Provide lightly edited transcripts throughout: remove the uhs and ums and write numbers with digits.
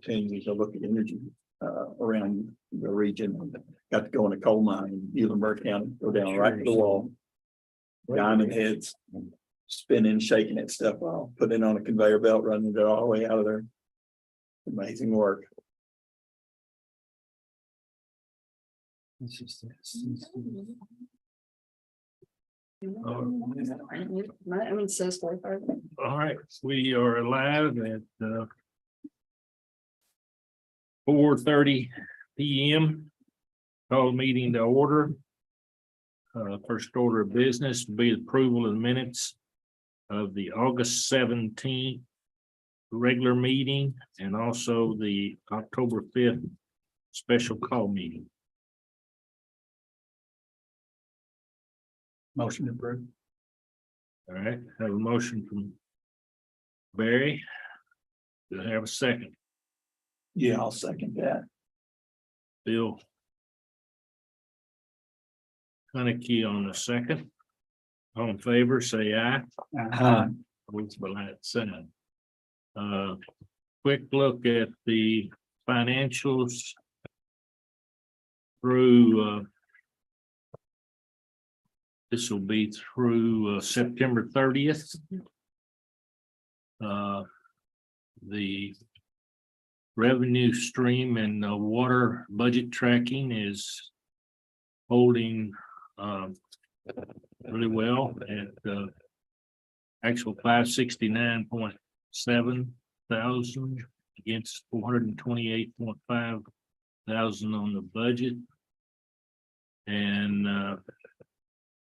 opportunity to look at energy around the region. Got to go in a coal mine in Eulenberg County, go down right to the wall. Diamond heads, spinning, shaking that stuff off, putting it on a conveyor belt, running it all the way out of there. Amazing work. Mine says 45. All right, we are live at 4:30 p.m. Call the meeting to order. First order of business will be approval of the minutes of the August 17th regular meeting and also the October 5th special call meeting. Motion approved. All right, have a motion from Barry. Do I have a second? Yeah, I'll second that. Bill Haneke on the second. All in favor, say aye. Opposed by like sign. Quick look at the financials through this will be through September 30th. The revenue stream and water budget tracking is holding really well at actual 569.7 thousand against 428.5 thousand on the budget. And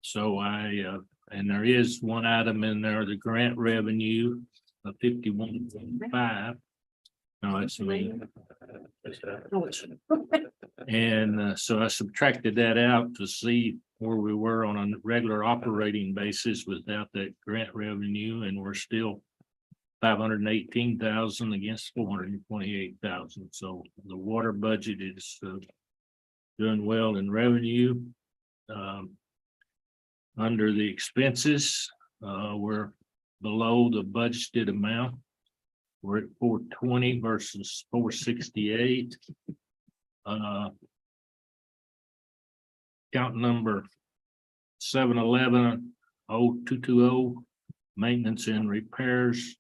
so and there is one item in there, the grant revenue of 51.5. No, that's me. And so I subtracted that out to see where we were on a regular operating basis without that grant revenue, and we're still 518,000 against 428,000. So the water budget is doing well in revenue. Under the expenses, we're below the budgeted amount. We're at 420 versus 468. Count number 711-0220, maintenance and repairs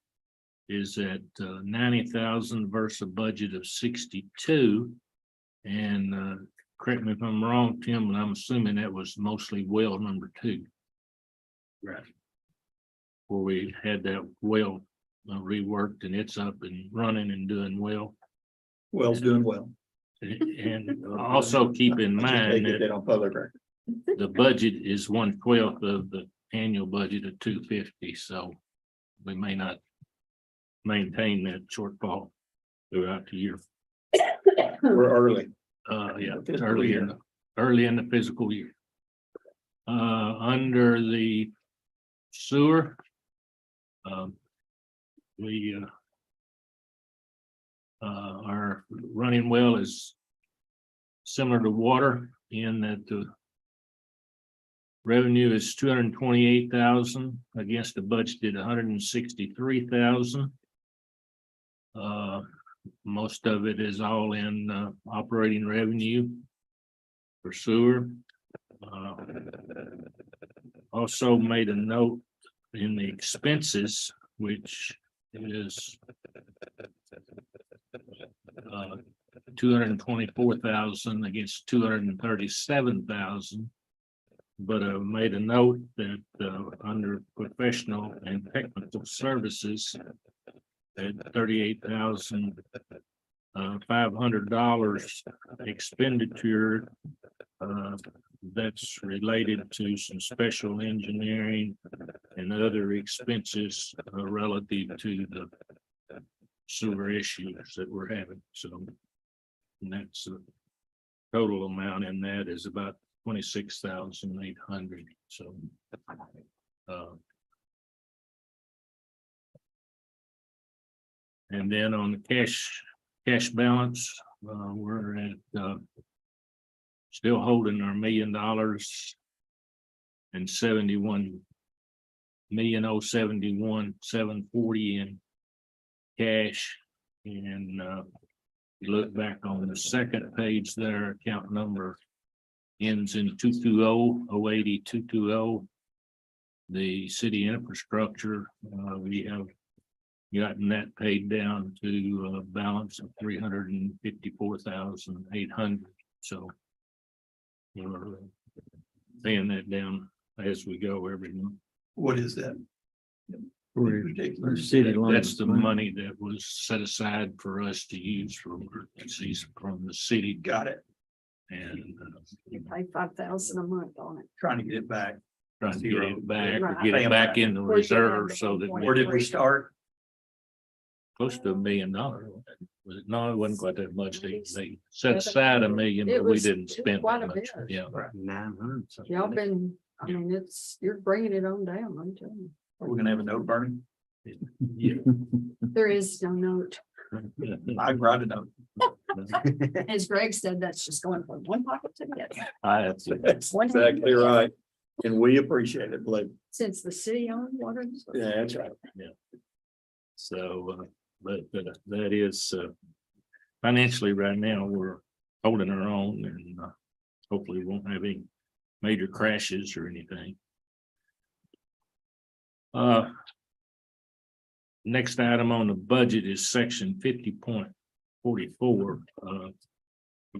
is at 90,000 versus a budget of 62. And correct me if I'm wrong, Tim, and I'm assuming that was mostly well number 2. Right. Where we had that well reworked and it's up and running and doing well. Well's doing well. And also keep in mind That on public record. the budget is 1/12 of the annual budget of 250, so we may not maintain that shortfall throughout the year. We're early. Yeah, Fiscal early year. early in the fiscal year. Under the sewer, we are running well is similar to water in that the revenue is 228,000 against the budgeted 163,000. Most of it is all in operating revenue for sewer. Also made a note in the expenses, which is 224,000 against 237,000. But I made a note that under professional and technical services at $38,500 expenditure. That's related to some special engineering and other expenses relative to the sewer issues that we're having. So and that's the total amount in that is about 26,800. So and then on the cash balance, we're at still holding our $1 million and 71,071,740 in cash, and You look back on the second page there, account number ends in 220-080-220. The city infrastructure, we have gotten that paid down to a balance of 354,800. So we're paying that down as we go every month. What is that? For Particular. city line. That's the money that was set aside for us to use for emergencies from the city. Got it. And You pay 5,000 a month on it. Trying to get it back. trying to get it back or Right. get Pay it 'em back back. in the Where'd you have reserve the so that 1.3? Where did we start? close to $1 million. Was it? No, it wasn't quite that much. They set aside $1 million, It but we was- didn't it was spend quite that a much. bit. Yeah. 900. Y'all been, I mean, you're bringing it on down, I'm telling you. Are we gonna have a note burning? Yeah. There is no note. I write a note. As Greg said, that's just going from one pocket to the other. That's That's One hand. exactly right. And we appreciate it, Blake. Since the city owned water. and sewer. Yeah, that's right. So, but that is, financially right now, we're holding our own and hopefully we won't have any major crashes or anything. Next item on the budget is section 50.44,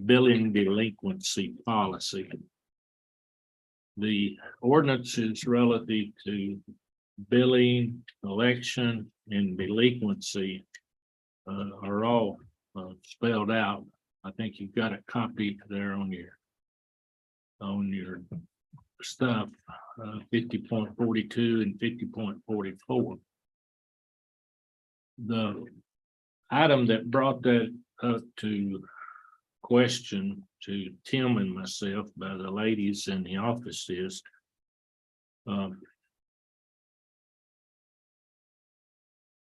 billing delinquency policy. The ordinance is relative to billing, election, and delinquency are all spelled out. I think you've got a copy there on your stuff, 50.42 and 50.44. The item that brought that up to question to Tim and myself by the ladies in the office is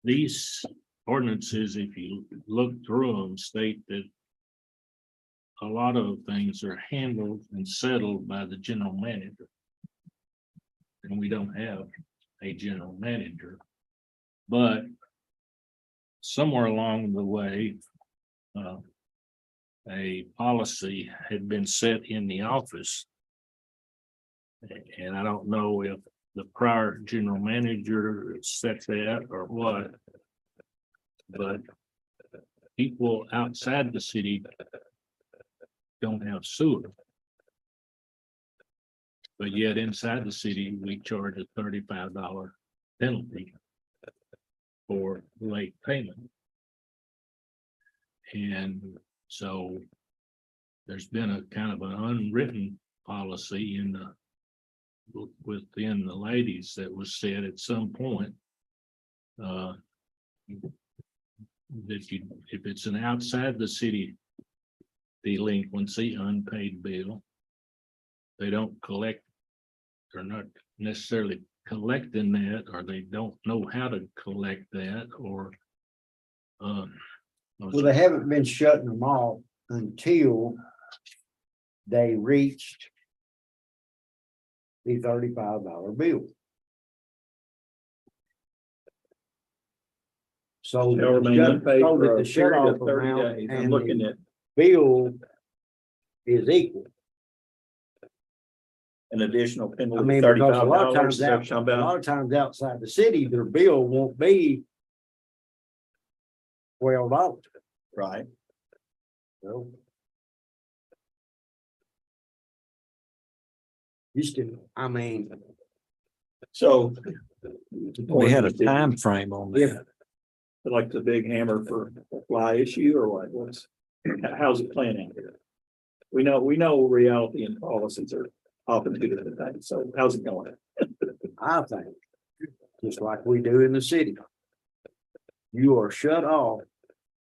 these ordinances, if you look through them, state that a lot of things are handled and settled by the general manager. And we don't have a general manager. But somewhere along the way, a policy had been set in the office. And I don't know if the prior general manager set that or what. But people outside the city don't have sewer. But yet inside the city, we charge a $35 penalty for late payment. And so there's been a kind of an unwritten policy within the ladies that was said at some point that if it's an outside the city delinquency, unpaid bill, they don't collect, or not necessarily collecting that, or they don't know how to collect that, or Well, they haven't been shutting them off until they reached the $35 bill. So Shall remain unpaid so that for the a shut period off of 30 amount days. I'm and looking the at, bill is equal. an additional I penalty mean, of because a $35. lot of times Is that what you're a talking lot about? of times outside the city, their bill won't be $12. Right. So used to, I mean, So. We had a time frame on if that. Like the big hammer for fly issue or what? How's it playing out here? We know reality and policies are often two different things. So how's it going? I think, just like we do in the city. You are shut off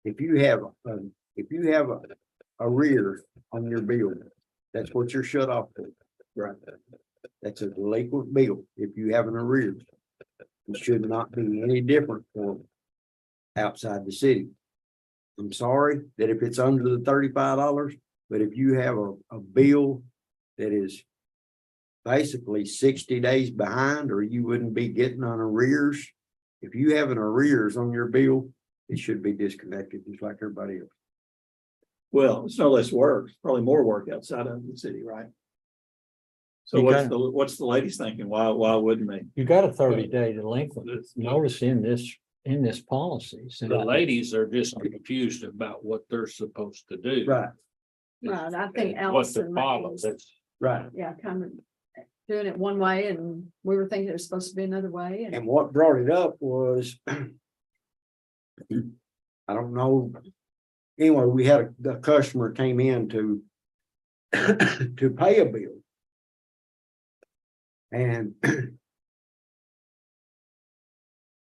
if you have arrears on your bill. That's what you're shut off for. Right. That's a delinquent bill if you have an arrears. It should not be any different for outside the city. I'm sorry that if it's under the $35, but if you have a bill that is basically 60 days behind, or you wouldn't be getting on arrears. If you have an arrears on your bill, it should be disconnected just like everybody else. Well, it's no less work, probably more work outside of the city, right? So You what's the ladies thinking? Why wouldn't they? You got a 30-day delinquent notice in this policy. So The ladies are just confused about what they're supposed to do. Right, Right, I think What's the Allison problem? was, That's, right. yeah, kind of doing it one way and we were thinking it was supposed to be another way and And what brought it up was, I don't know. Anyway, we had a customer came in to to pay a bill. And the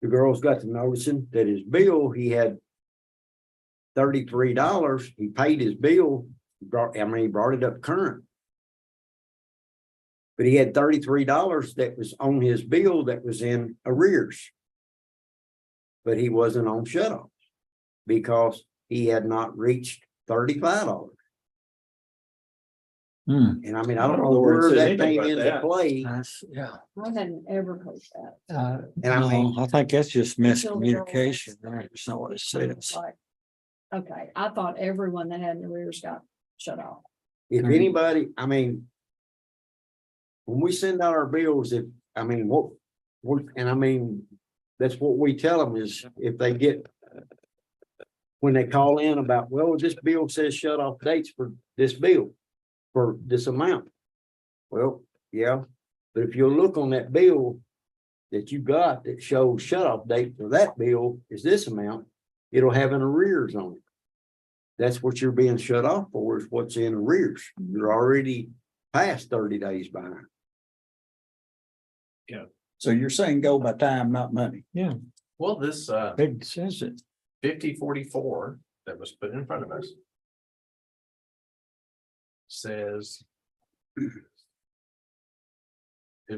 girls got to noticing that his bill, he had $33. He paid his bill, he brought it up current. But he had $33 that was on his bill that was in arrears. But he wasn't on shut-off because he had not reached $35. And I mean, I don't know where that came into play. Yeah. I hadn't ever heard that. And I mean- No, I think that's just miscommunication, right? It's not what it says. Like, okay, I thought everyone that had arrears got shut off. If anybody, I mean. When we send out our bills, and I mean, that's what we tell them is if they get. When they call in about, well, this bill says shut off dates for this bill, for this amount. Well, yeah, but if you look on that bill that you got that shows shut off date for that bill is this amount, it'll have an arrears on it. That's what you're being shut off for, is what's in arrears. You're already past 30 days behind. So you're saying go by time, not money? Well, this It says it. 5044 that was put in front of us says if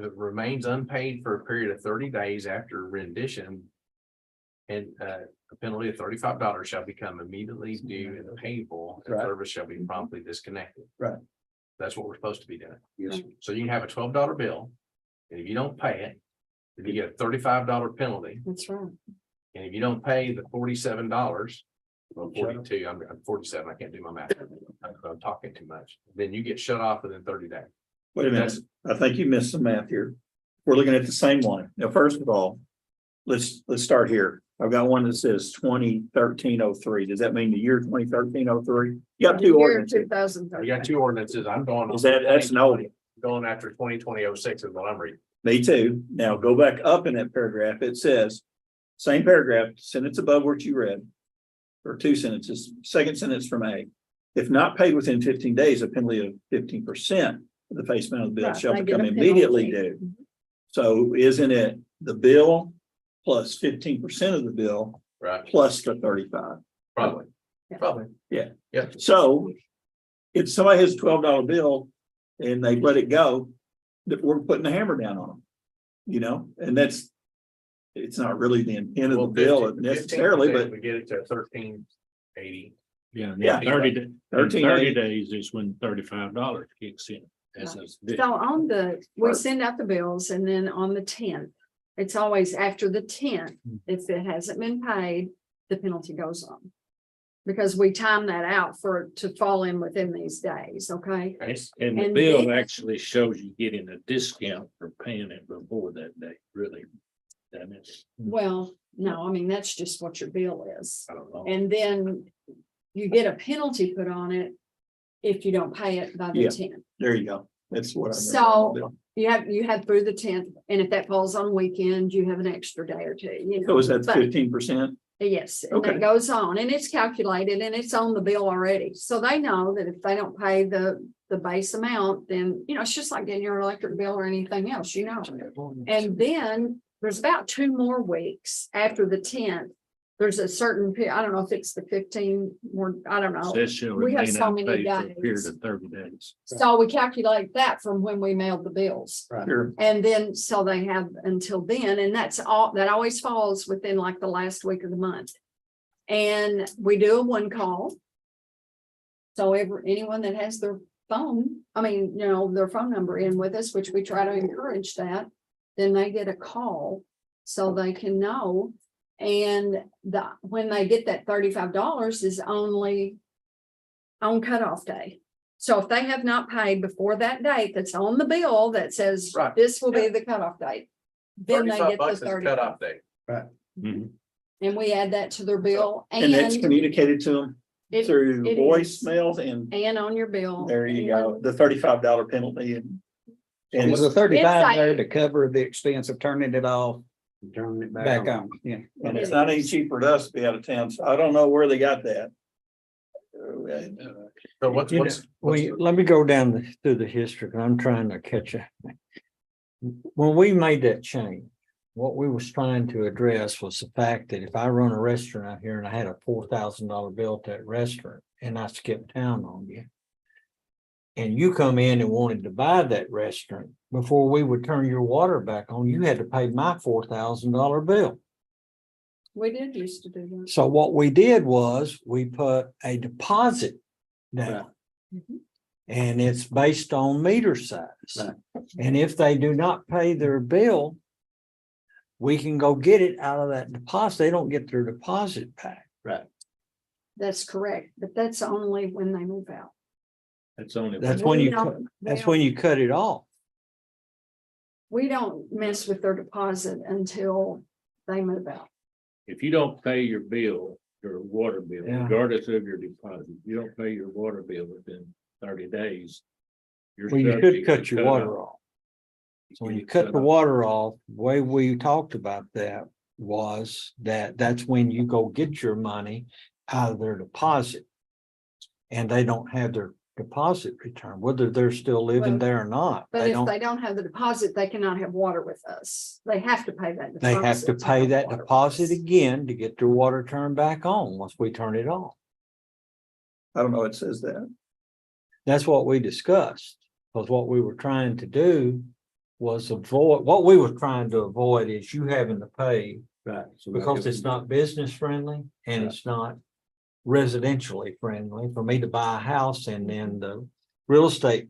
it remains unpaid for a period of 30 days after rendition, and a penalty of $35 shall become immediately due and payable, and Right. service shall be promptly disconnected. Right. That's what we're supposed to be doing. Yes. So you can have a $12 bill, and if you don't pay it, then you get a $35 penalty. That's right. And if you don't pay the $47, well, 42, I'm 47, I can't do my math. I'm talking too much. Then you get shut off within 30 days. Wait a minute, I think you missed some math here. We're looking at the same one. Now, first of all, let's start here. I've got one that says 2013-03. Does that mean the year 2013-03? You got two ordinances. 2013. You got two ordinances. I'm going. Is that's an old one? Going after 2020-06 is what I'm reading. Me too. Now go back up in that paragraph. It says, same paragraph, sentence above what you read. Or two sentences, second sentence from A. If not paid within 15 days, a penalty of 15% of the face amount of the bill Right, shall they get become a immediately penalty. due. So isn't it the bill plus 15% of the bill Right. plus the 35? Probably. Yeah. Probably. Yeah. Yeah. So if somebody has a $12 bill and they let it go, that we're putting the hammer down on them. You know, and it's not really the intent of the bill necessarily, but We get it to 1380. yeah, Yeah. 30 13 days is when $35 kicks in. As a- So on we send out the bills and then on the 10th, it's always after the 10th, if it hasn't been paid, the penalty goes on. Because we time that out to fall in within these days, okay? And the And bill then- actually shows you getting a discount for paying it before that day, really. That is, Well, no, I mean, that's just what your bill is. I don't know. And then you get a penalty put on it if you don't pay it by the Yeah. 10th. there you go. That's what I. So- You have through the 10th, and if that falls on weekends, you have an extra day or two, you know. So is that But- 15%? Yes, and Okay. that goes on, and it's calculated and it's on the bill already, so they know that if they don't pay the base amount, then, you know, it's just like getting your electric bill or anything else, you know. And then there's about 2 more weeks after the 10th. There's a certain, I don't know if it's the 15 more, I don't know. Says shall We have remain so many unpaid for a period days. of 30 days. So we calculate that from when we mailed the bills. Sure. And then, so they have until then, and that's all, that always falls within like the last week of the month. And we do a 1 call. So anyone that has their phone, their phone number in with us, which we try to encourage that, then they get a call so they can know. And when they get that $35 is only on cutoff day. So if they have not paid before that date that's on the bill that says Right. this will be the cutoff date, then they 35 get the bucks is 30. cutoff day. Mhm. And we add that to their bill And it's and communicated to them it- through it is. voicemails and on your bill. there you go, the $35 penalty and. And Is the 35 there It's to cover the expense of turning it off Turning it back on? Yeah. and it's not any cheaper to us to be out of town, so I don't know where they got that. So what's, You know, what's, let me go down through the history, 'cause I'm trying to catch up. When we made that change, what we was trying to address was the fact that if I run a restaurant out here and I had a $4,000 bill to that restaurant and I skipped town on you. And you come in and wanted to buy that restaurant, before we would turn your water back on, you had to pay my $4,000 bill. We did used to do that. So what we did was we put a deposit down. Mhm. And it's based on meter size. Right. And if they do not pay their bill, we can go get it out of that deposit. They don't get their deposit back. That's correct, but that's only when they move out. That's only. That's when We you, don't- that's when you cut it off. We don't mess with their deposit until they move out. If you don't pay your bill, your water bill, Yeah. regardless of your deposit, you don't pay your water bill within 30 days. you're Well, you subject should cut to your water off. So when you cut the water off, the way we talked about that was that that's when you go get your money out of their deposit. And they don't have their deposit returned, whether they're still living Well, there or not. But They if don't, they don't have the deposit, they cannot have water with us. They have to pay that. they have to deposit pay have that water with deposit us. again to get their water turned back on once we turn it off. I don't know, it says that. That's what we discussed, because what we were trying to do was avoid, what we were trying to avoid is you having to pay, Right. So because it's not business friendly and it's not residentially friendly for me to buy a house, and then the real estate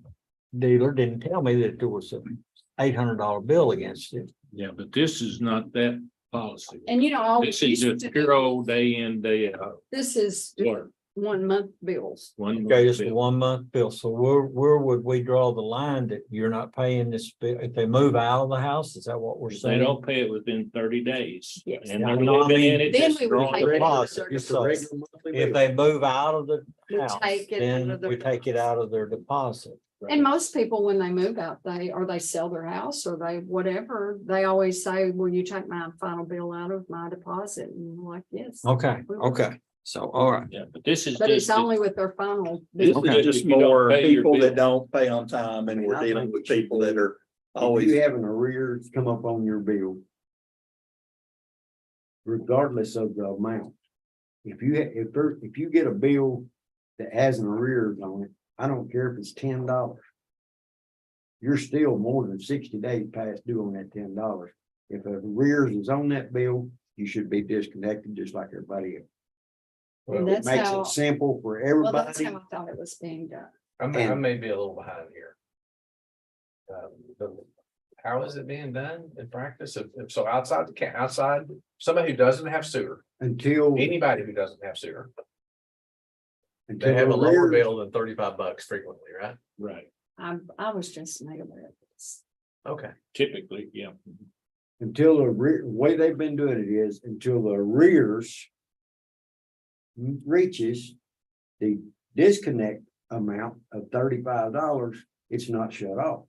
dealer didn't tell me that there was a $800 bill against it. Yeah, but this is not that policy. And you know, all This is just pure old day in, day out. this is Water. 1 month bills. One Okay, it's month a bill. 1 month bill. So where would we draw the line that you're not paying this bill if they move out of the house? Is that what we're If they saying? don't pay it within 30 days. Yes. And Yeah, they're no, I living mean, in it. then just we would throwing take it it in. out. Deposit, Just a so regular monthly if bill. they move out of the We house, take it out then of their we take it out of their deposit. And most people, when they move out, they sell their house or they whatever, they always say, will you take my final bill out of my deposit? And we're like, yes. Okay, we will. okay. So, all right. Yeah, but this is But it's just, only with their final. This bill. is It's just if you don't more pay your people bill. that don't pay on time and we're I dealing think with it should people be- that are If always. you have an arrears come up on your bill. Regardless of the amount. If you get a bill that has an arrears on it, I don't care if it's $10. You're still more than 60 days past due on that $10. If arrears is on that bill, you should be disconnected just like everybody else. And It that's makes how, it simple for well, that's everybody. how I thought it was being done. I And- may be a little behind here. But how is it being done in practice? If so outside outside, somebody who doesn't have sewer, Until, anybody who doesn't have sewer, they until have a lower arrears- bill than 35 bucks frequently, right? right, I was just made aware of this. Okay. typically, yeah. Until the way they've been doing it is until the arrears. Reaches the disconnect amount of $35, it's not shut off.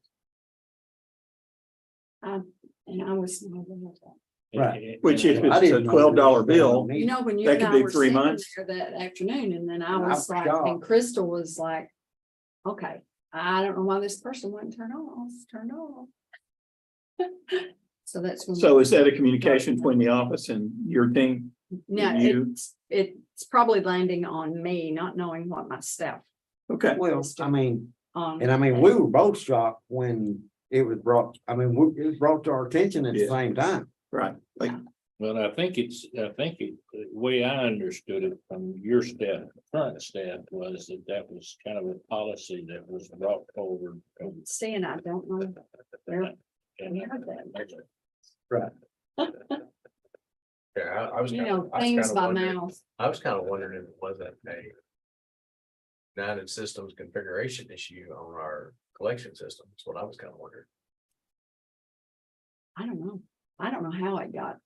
And I was not aware of that. Right. Which if I it's a didn't know $12 that was bill, going on You know, when you That and could I be were 3 sitting months. there that afternoon, and then I And I was was like, shocked. and Crystal was like, okay, I don't know why this person wouldn't turn off. So that's. when so we- is that a communication between the office and your team? No, you- it's probably landing on me, not knowing what my staff. Okay, Well, I mean, on. and I mean, we were both shocked when it was brought, I mean, it was brought to our attention at the Yeah. same time. right. Like, Well, I think the way I understood it from your staff, current staff, was that was kind of a policy that was brought forward. Seeing, I don't know. Where- And- heard that. Yeah, I was. You kinda- know, I was things kinda by wondering- mouth. I was kind of wondering if it was that pay. United Systems configuration issue on our collection system. That's what I was kind of wondering. I don't know. I don't know how it got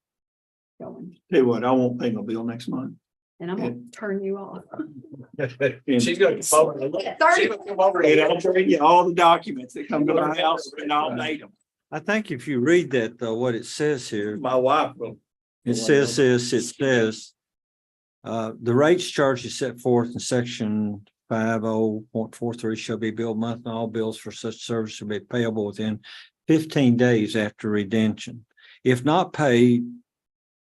going, Tell you what, I won't pay my bill next month. and I'm gonna turn you off. She's gonna come over. Yeah, 30. She's gonna come over. And I'll bring you all the documents that come to my house and I'll date them. I think if you read that, though, what it says here, My wife will. it says this, it says. The rates charged is set forth in section 50.43 shall be billed monthly. All bills for such service shall be payable within 15 days after redemption. If not paid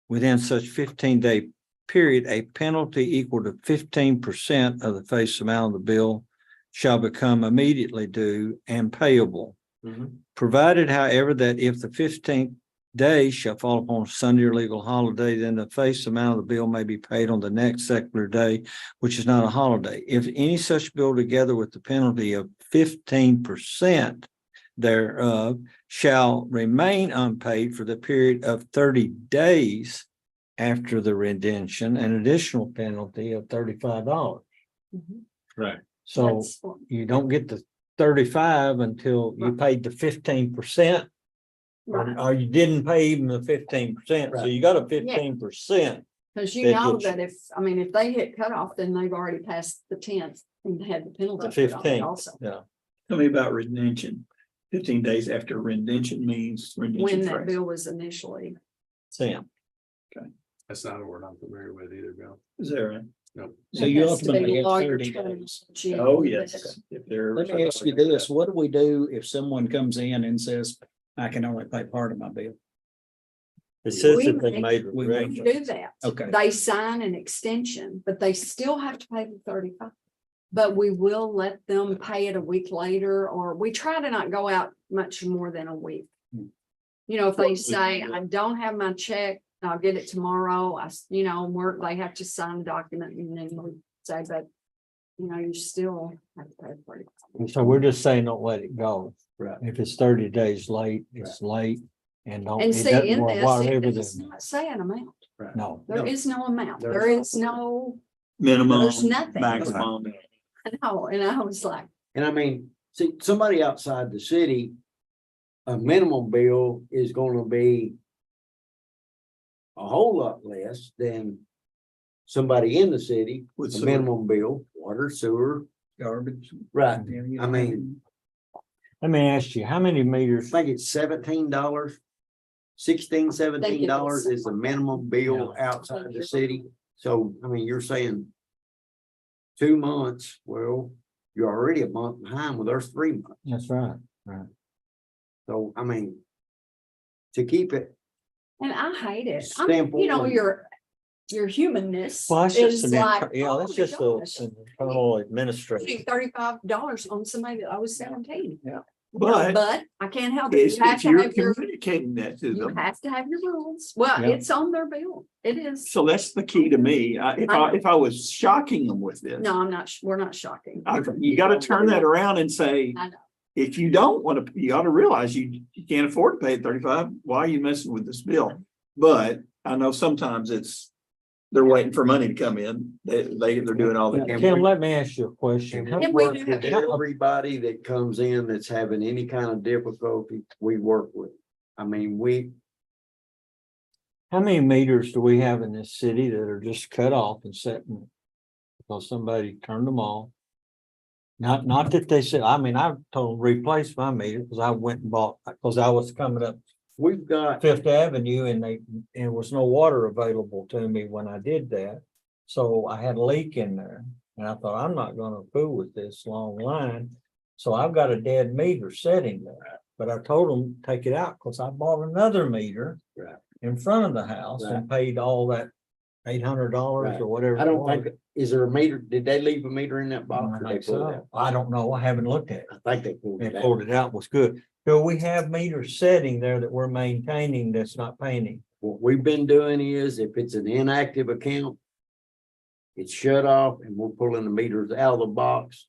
within such 15-day period, a penalty equal to 15% of the face amount of the bill shall become immediately due and payable. Mhm. Provided, however, that if the 15th day shall fall upon Sunday or legal holiday, then the face amount of the bill may be paid on the next secular day, which is not a holiday. If any such bill, together with the penalty of 15% thereof, shall remain unpaid for the period of 30 days after the redemption, an additional penalty of $35. Mhm. Right. So That's what- you don't get the 35 until you Right. paid the 15%. Right, Or you didn't pay even the 15%, so you got a 15%. because you that know hits you. that if they hit cutoff, then they've already passed the 10th and had the penalty. The put on it 15th. Also, Tell me about redemption. 15 days after redemption means when redemption that price. bill was initially, Sam. That's not a word I'm familiar with either, Bill. Is there? Right? No. So you It has to be ultimately have lawyer 30 terms. days. Oh, yes. If they're. Let me ask you this, what do we do if someone comes in and says, I can only pay part of my bill? It says We that they make- made. we we arrangements. do that. Okay. They sign an extension, but they still have to pay the 35. But we will let them pay it a week later, or we try to not go out much more than a week. Hmm. You know, if they say, I don't have my check, I'll get it tomorrow, work, they have to sign a document and then we say, but you still have to pay for it. And so we're just saying, don't let it go. Right. If it's 30 days late, it's late and don't. And it see, doesn't in work, this, whatever it the- does not say an amount. Right. No, There is no amount. There's- There is no, Minimum. There's nothing. Maximum. no, and I was like, And I mean, see, somebody outside the city, a minimum bill is gonna be a whole lot less than somebody in the city, With a sewer. minimum bill, water, sewer. Garbage. Right. I mean, let me ask you, how many I meters? think it's $17. $16-17 is the minimum bill outside the city. So, I mean, you're saying 2 months, well, you're already a month behind, well, there's 3 months. That's right. So, I mean, to keep it, and I hate it. Simple and- Your humanness Well, that's just is an, like, yeah, oh that's my just gosh. an internal administration. $35 on somebody that I was 17. Yeah. But But I can't help it. if You have to you're have your, communicating that to you them, have to have your rules. Well, Yeah. it's on their bill. It is. so that's the key to me. If I was shocking them with this. No, I'm not, we're not shocking. You gotta turn that around and say, I know. if you don't want to, you ought to realize you can't afford to pay 35. Why are you messing with this bill? But I know sometimes they're waiting for money to come in. They're doing all they can. Kim, let me ask you a question. and we And we work do with have- everybody that comes in that's having any kind of difficulty, we work with. I mean, How many meters do we have in this city that are just cut off and sitting? Because somebody turned them off. Not that they said, I mean, I told them replace my meter because I went and bought, because I was coming up we've got, Fifth Avenue and there was no water available to me when I did that. So I had a leak in there and I thought, I'm not gonna fool with this long line. So I've got a dead meter sitting there, but I told them take it out because I bought another meter. Right. In front of the house and paid all that $800 Right. or whatever. I it don't was. think, is there a meter? Did they leave a meter in that I box? don't or they think pulled it so. out? I don't know. I haven't looked at it. I think they pulled They it out. pulled it out, was good. So we have meters setting there that we're maintaining that's not painting. What we've been doing is if it's an inactive account, it's shut off and we're pulling the meters out of the box.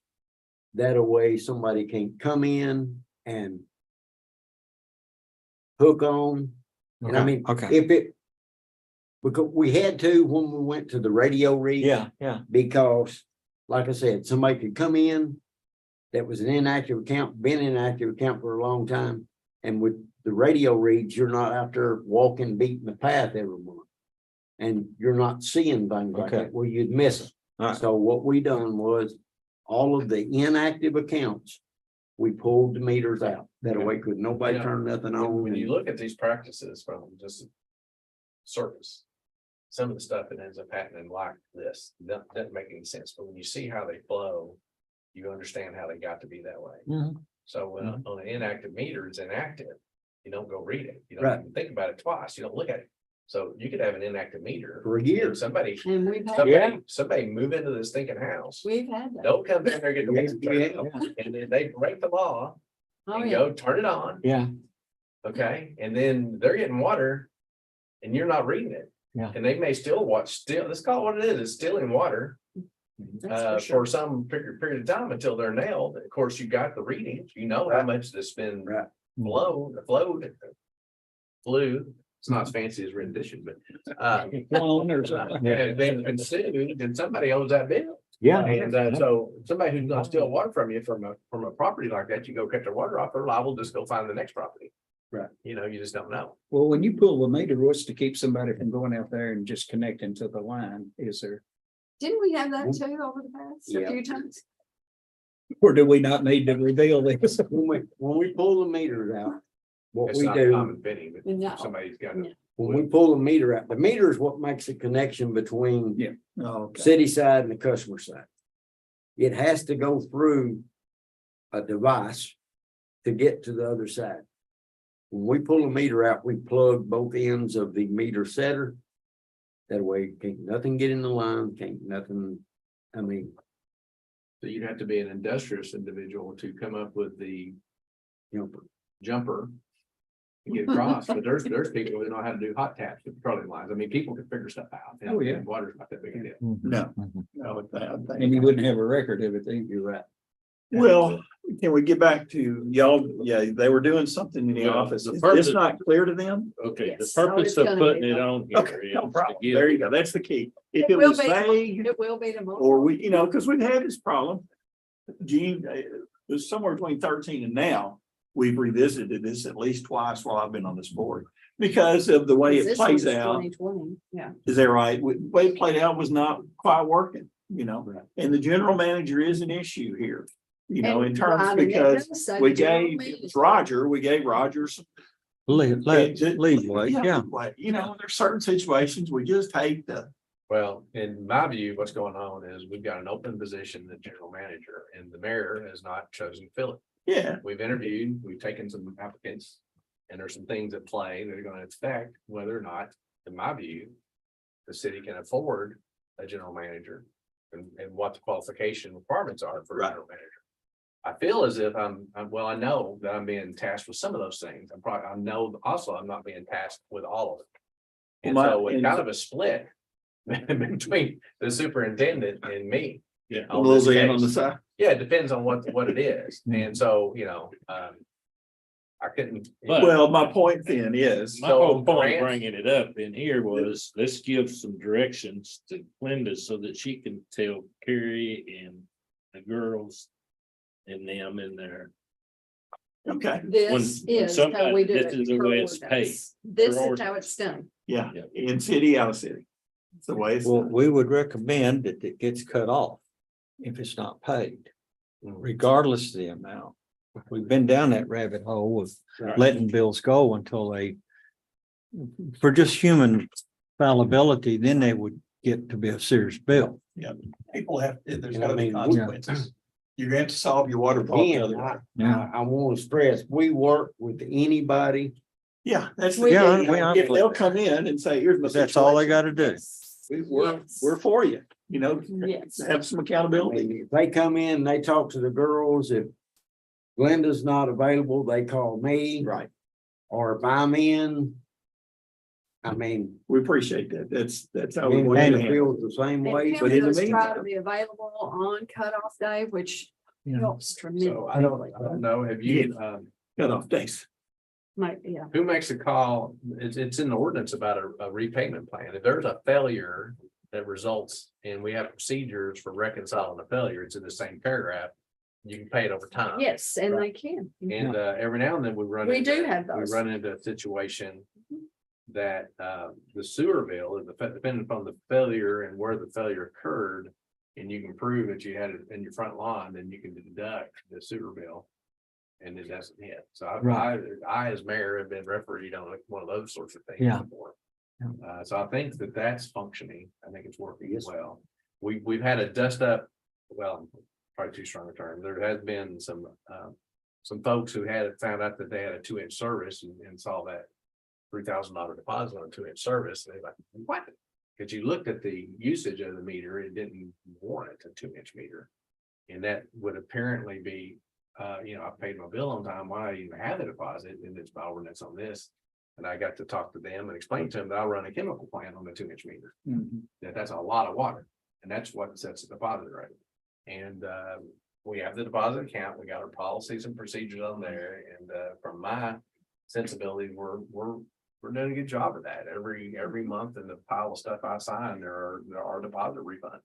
That way somebody can come in and hook on. And I mean, Okay, if it, because we had to when we went to the radio read. yeah, yeah. Because like I said, somebody could come in that was an inactive account, been an inactive account for a long time. And with the radio reads, you're not out there walking, beating the path every month. And you're not seeing things like Okay. that, well, you'd miss them. All right. So what we done was all of the inactive accounts, we pulled the meters out. That way could nobody Yeah. turn nothing on. When you look at these practices from just surface, some of the stuff that ends up happening like this, doesn't make any sense, but when you see how they flow, you understand how they got to be that way. Mhm. So when on an inactive meter, it's inactive, you don't go read it, you Right. don't even think about it twice, you don't look at it. So you could have an inactive meter. For a year. and Somebody, And somebody move into this thinking house, we've had that. don't come down there, get the Yeah, water turned yeah. on, and then they break the law Oh, and yeah. go turn it on. Yeah, Okay, and then they're getting water and you're not reading it. Yeah. And they may still let's call it what it is, it's stealing water That's for sure. for some period of time until they're nailed. Of course, you got the readings, you know how much that's been Right. flew. It's not as fancy as rendition, but Clone or something. and then consumed, and somebody owns that bill. yeah. And so somebody who's not stealing water from you from a property like that, you go cut their water off, they're liable to just go find the next property. Right. You know, you just don't know. Well, when you pull the meter, what's to keep somebody from going out there and just connecting to the line? Is there, Didn't we have that too over the past a Yeah. few times? or do we not need to reveal this? When we pull the meters out, what It's we not do, common bidding, but No. somebody's got No. to. when we pull the meter out, the meter is what makes the connection between Yeah. Oh, okay. city side and the customer side. It has to go through a device to get to the other side. When we pull the meter out, we plug both ends of the meter setter. That way, can't nothing get in the line, can't nothing, I mean, So you'd have to be an industrious individual to come up with the you know, jumper. To get across, but there's people who know how to do hot taps with petroleum lines. I mean, people can figure stuff out. Oh, yeah. And water's not that big a deal. No. Mhm. No, I think- And you wouldn't have a record of it, then. you're right. Well, can we get back to y'all? Yeah, they were doing something in the Well, office. the Is purpose- this not clear to them? Okay, the Yes. Oh, purpose it's of gonna putting be it though. on here Okay, is no to problem. give- There you go. That's the key. If It it will was be. vague, It will be tomorrow. or we, because we've had this problem. Gene, it was somewhere between 13 and now. We've revisited this at least twice while I've been on this board. Because of the way it This plays one's out. 2020, yeah. Is that right? The way it played out was not quite working, Right. and the general manager is an issue here. In And, terms, I mean, it because does say we the general gave, it manager. was Roger, we gave Roger some. Leeway, yeah. But, there's certain situations we just hate to. Well, in my view, what's going on is we've got an open position, the general manager, and the mayor has not chosen to fill it. Yeah, We've interviewed, we've taken some applicants. And there's some things at play that are gonna affect whether or not, in my view. The city can afford a general manager and what the qualification requirements are for a Right. general manager. I feel as if well, I know that I'm being tasked with some of those things. I know also I'm not being tasked with all of it. And Well, so my- it's kind of a split between the superintendent and me. Yeah. a on little this bit on the case. side. Yeah, it depends on what it is. And so, I couldn't. But- Well, my point then is, My So, whole point Grant- bringing it up in here was, let's give some directions to Linda so that she can tell Carrie and the girls. And them in there. okay, This when is how somebody- we do this it. is the per way it's ordinance. This Per is how it's done. yeah, Yeah. in city, out of city. It's the way it's Well, done. we would recommend that it gets cut off if it's not paid, Mm. regardless of the amount. We've been down that rabbit hole of Right. letting bills go until they, for just human fallibility, then they would get to be a serious bill. People have, there's gotta be consequences. You're going to have to solve your water problem. the Again, other way. Yeah. I want to stress, we work with anybody. Yeah, that's. the We key. do. Yeah, If they'll come in and say, here's my. That's all they situation," gotta do. We're for you, Yes. have some I accountability. mean, if they come in, they talk to the girls, if Glenda's not available, they call me. Right. Or if I'm in. I mean, We appreciate that. That's how we and want to it handle it. feels the same And way, Kim but in the does try to meantime- be available on cutoff day, which Yeah. helps tremendously. So I don't know, have you, Cut off days. Yeah, who makes a call? It's in the ordinance about a repayment plan. If there's a failure that results in, we have procedures for reconciling a failure. It's in the same paragraph. You can pay it over time. Yes, and they can. And every now and then we run. We into- do have those. We run into a situation that the sewer bill is depending upon the failure and where the failure occurred. And you can prove that you had it in your front lawn, then you can deduct the sewer bill. And it doesn't hit. So I as mayor have been refereed on one of those sorts of things Yeah. before. Yeah. So I think that that's functioning. I think it's working Yes. well. We've had a dust up, well, probably too strong a term. There has been some folks who found out that they had a 2-inch service and saw that $3,000 deposit on a 2-inch service. And they're like, what? Because you looked at the usage of the meter, it didn't warrant a 2-inch meter. And that would apparently be, I paid my bill on time, why I even have a deposit, and it's my ordinance on this. And I got to talk to them and explain to them that I run a chemical plant on the 2-inch meter. That's a lot of water, and that's what sets the deposit rate. And we have the deposit account, we got our policies and procedures on there, and from my sensibility, we're doing a good job of that. Every month in the pile of stuff I sign, there are deposit refunds.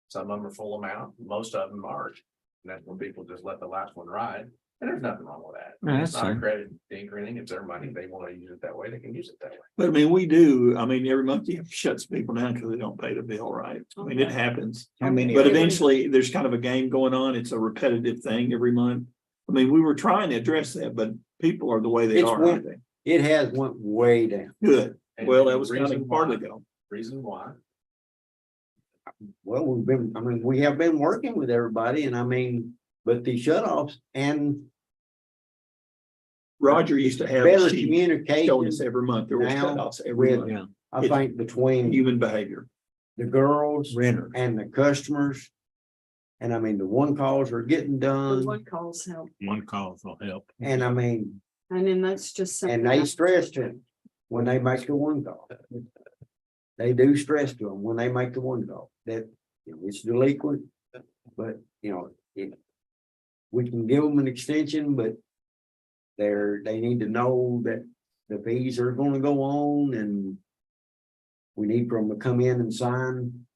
Some of them are full amount, most of them aren't. And that's when people just let the last one ride, and there's nothing wrong with that. Yeah, It's not a that's- credit thing or anything, it's their money, they want to use it that way, they can use it that way. But I mean, we do, I mean, every month you shuts people down because they don't pay the bill, right? I mean, it Okay. happens. How many? But are there? eventually, there's kind of a game going on. It's a repetitive thing every month. I mean, we were trying to address that, but people are the way they It's are, one- aren't they? It has went way down. Good. And Well, that the was kind reason of part why- ago. Reason why, Well, we have been working with everybody and I mean, but the shut offs and Roger used to have better a sheet communication. showing us every month. There was now cutoffs every with- month. Yeah, I think between Human behavior. the girls renter. and the customers. And I mean, the one calls are getting The done one calls help, One call will help. and I mean, and then that's just something. and they stress to them when they make the one call. They do stress to them when they make the one call that, it's delinquent, but, if we can give them an extension, but they need to know that the fees are gonna go on and we need for them to come in and sign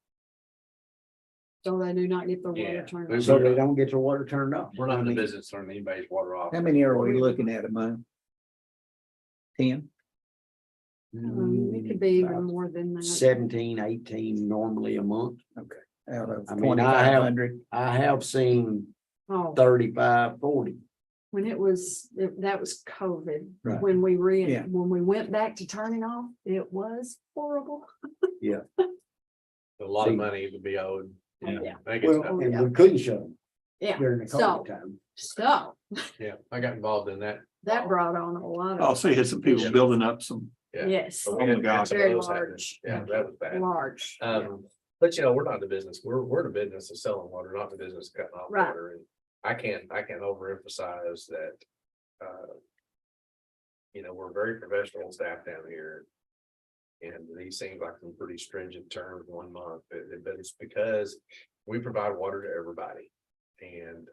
So they do not get the Yeah. water turned There's on. so they don't get their water turned off. we're not I in the mean, business of turning anybody's water off. How many are we looking at a month? 10? It could be even more than that. 17, 18 normally a month. Out of I mean, I have- 2,500? I have seen Oh, 35, 40. when that was COVID, Right. when Yeah. when we went back to turning off, it was horrible. A lot of money to be owed. Yeah. I think it's Well, done. and we couldn't shut them Yeah, during the so, COVID time. so Yeah, I got involved in that. that brought on a lot Also of, had some people building up some, Yeah. yes, But we Oh my had gosh. some of Very those happen. large. Yeah, that was bad. large. But we're not in the business. We're in the business of selling water, not in the business of cutting off Right. water. And I can't overemphasize that. We're very professional staff down here. And these seem like some pretty stringent terms 1 month, but it's because we provide water to everybody. And,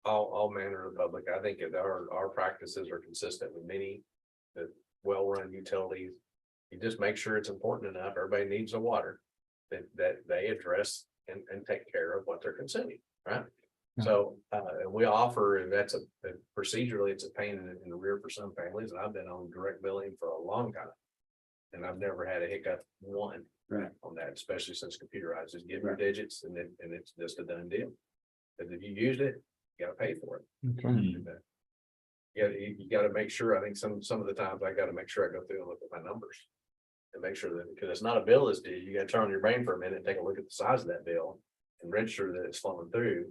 all manner of public, I think that our practices are consistent with many. The well-run utilities. You just make sure it's important enough, everybody needs the water. That they address and take care of what they're consuming, right? So, and we offer, and that's procedurally, it's a pain in the rear for some families, and I've been on direct billing for a long time. And I've never had a hiccup one. Right. On that, especially since computerized, just give your digits and it's just a done deal. Because if you used it, you gotta pay for it. Mm. Yeah, you gotta make sure, I think some of the times I gotta make sure I go through and look at my numbers. And make sure that, because it's not a bill that's due, you gotta turn on your brain for a minute, and take a look at the size of that bill. And register that it's flowing through,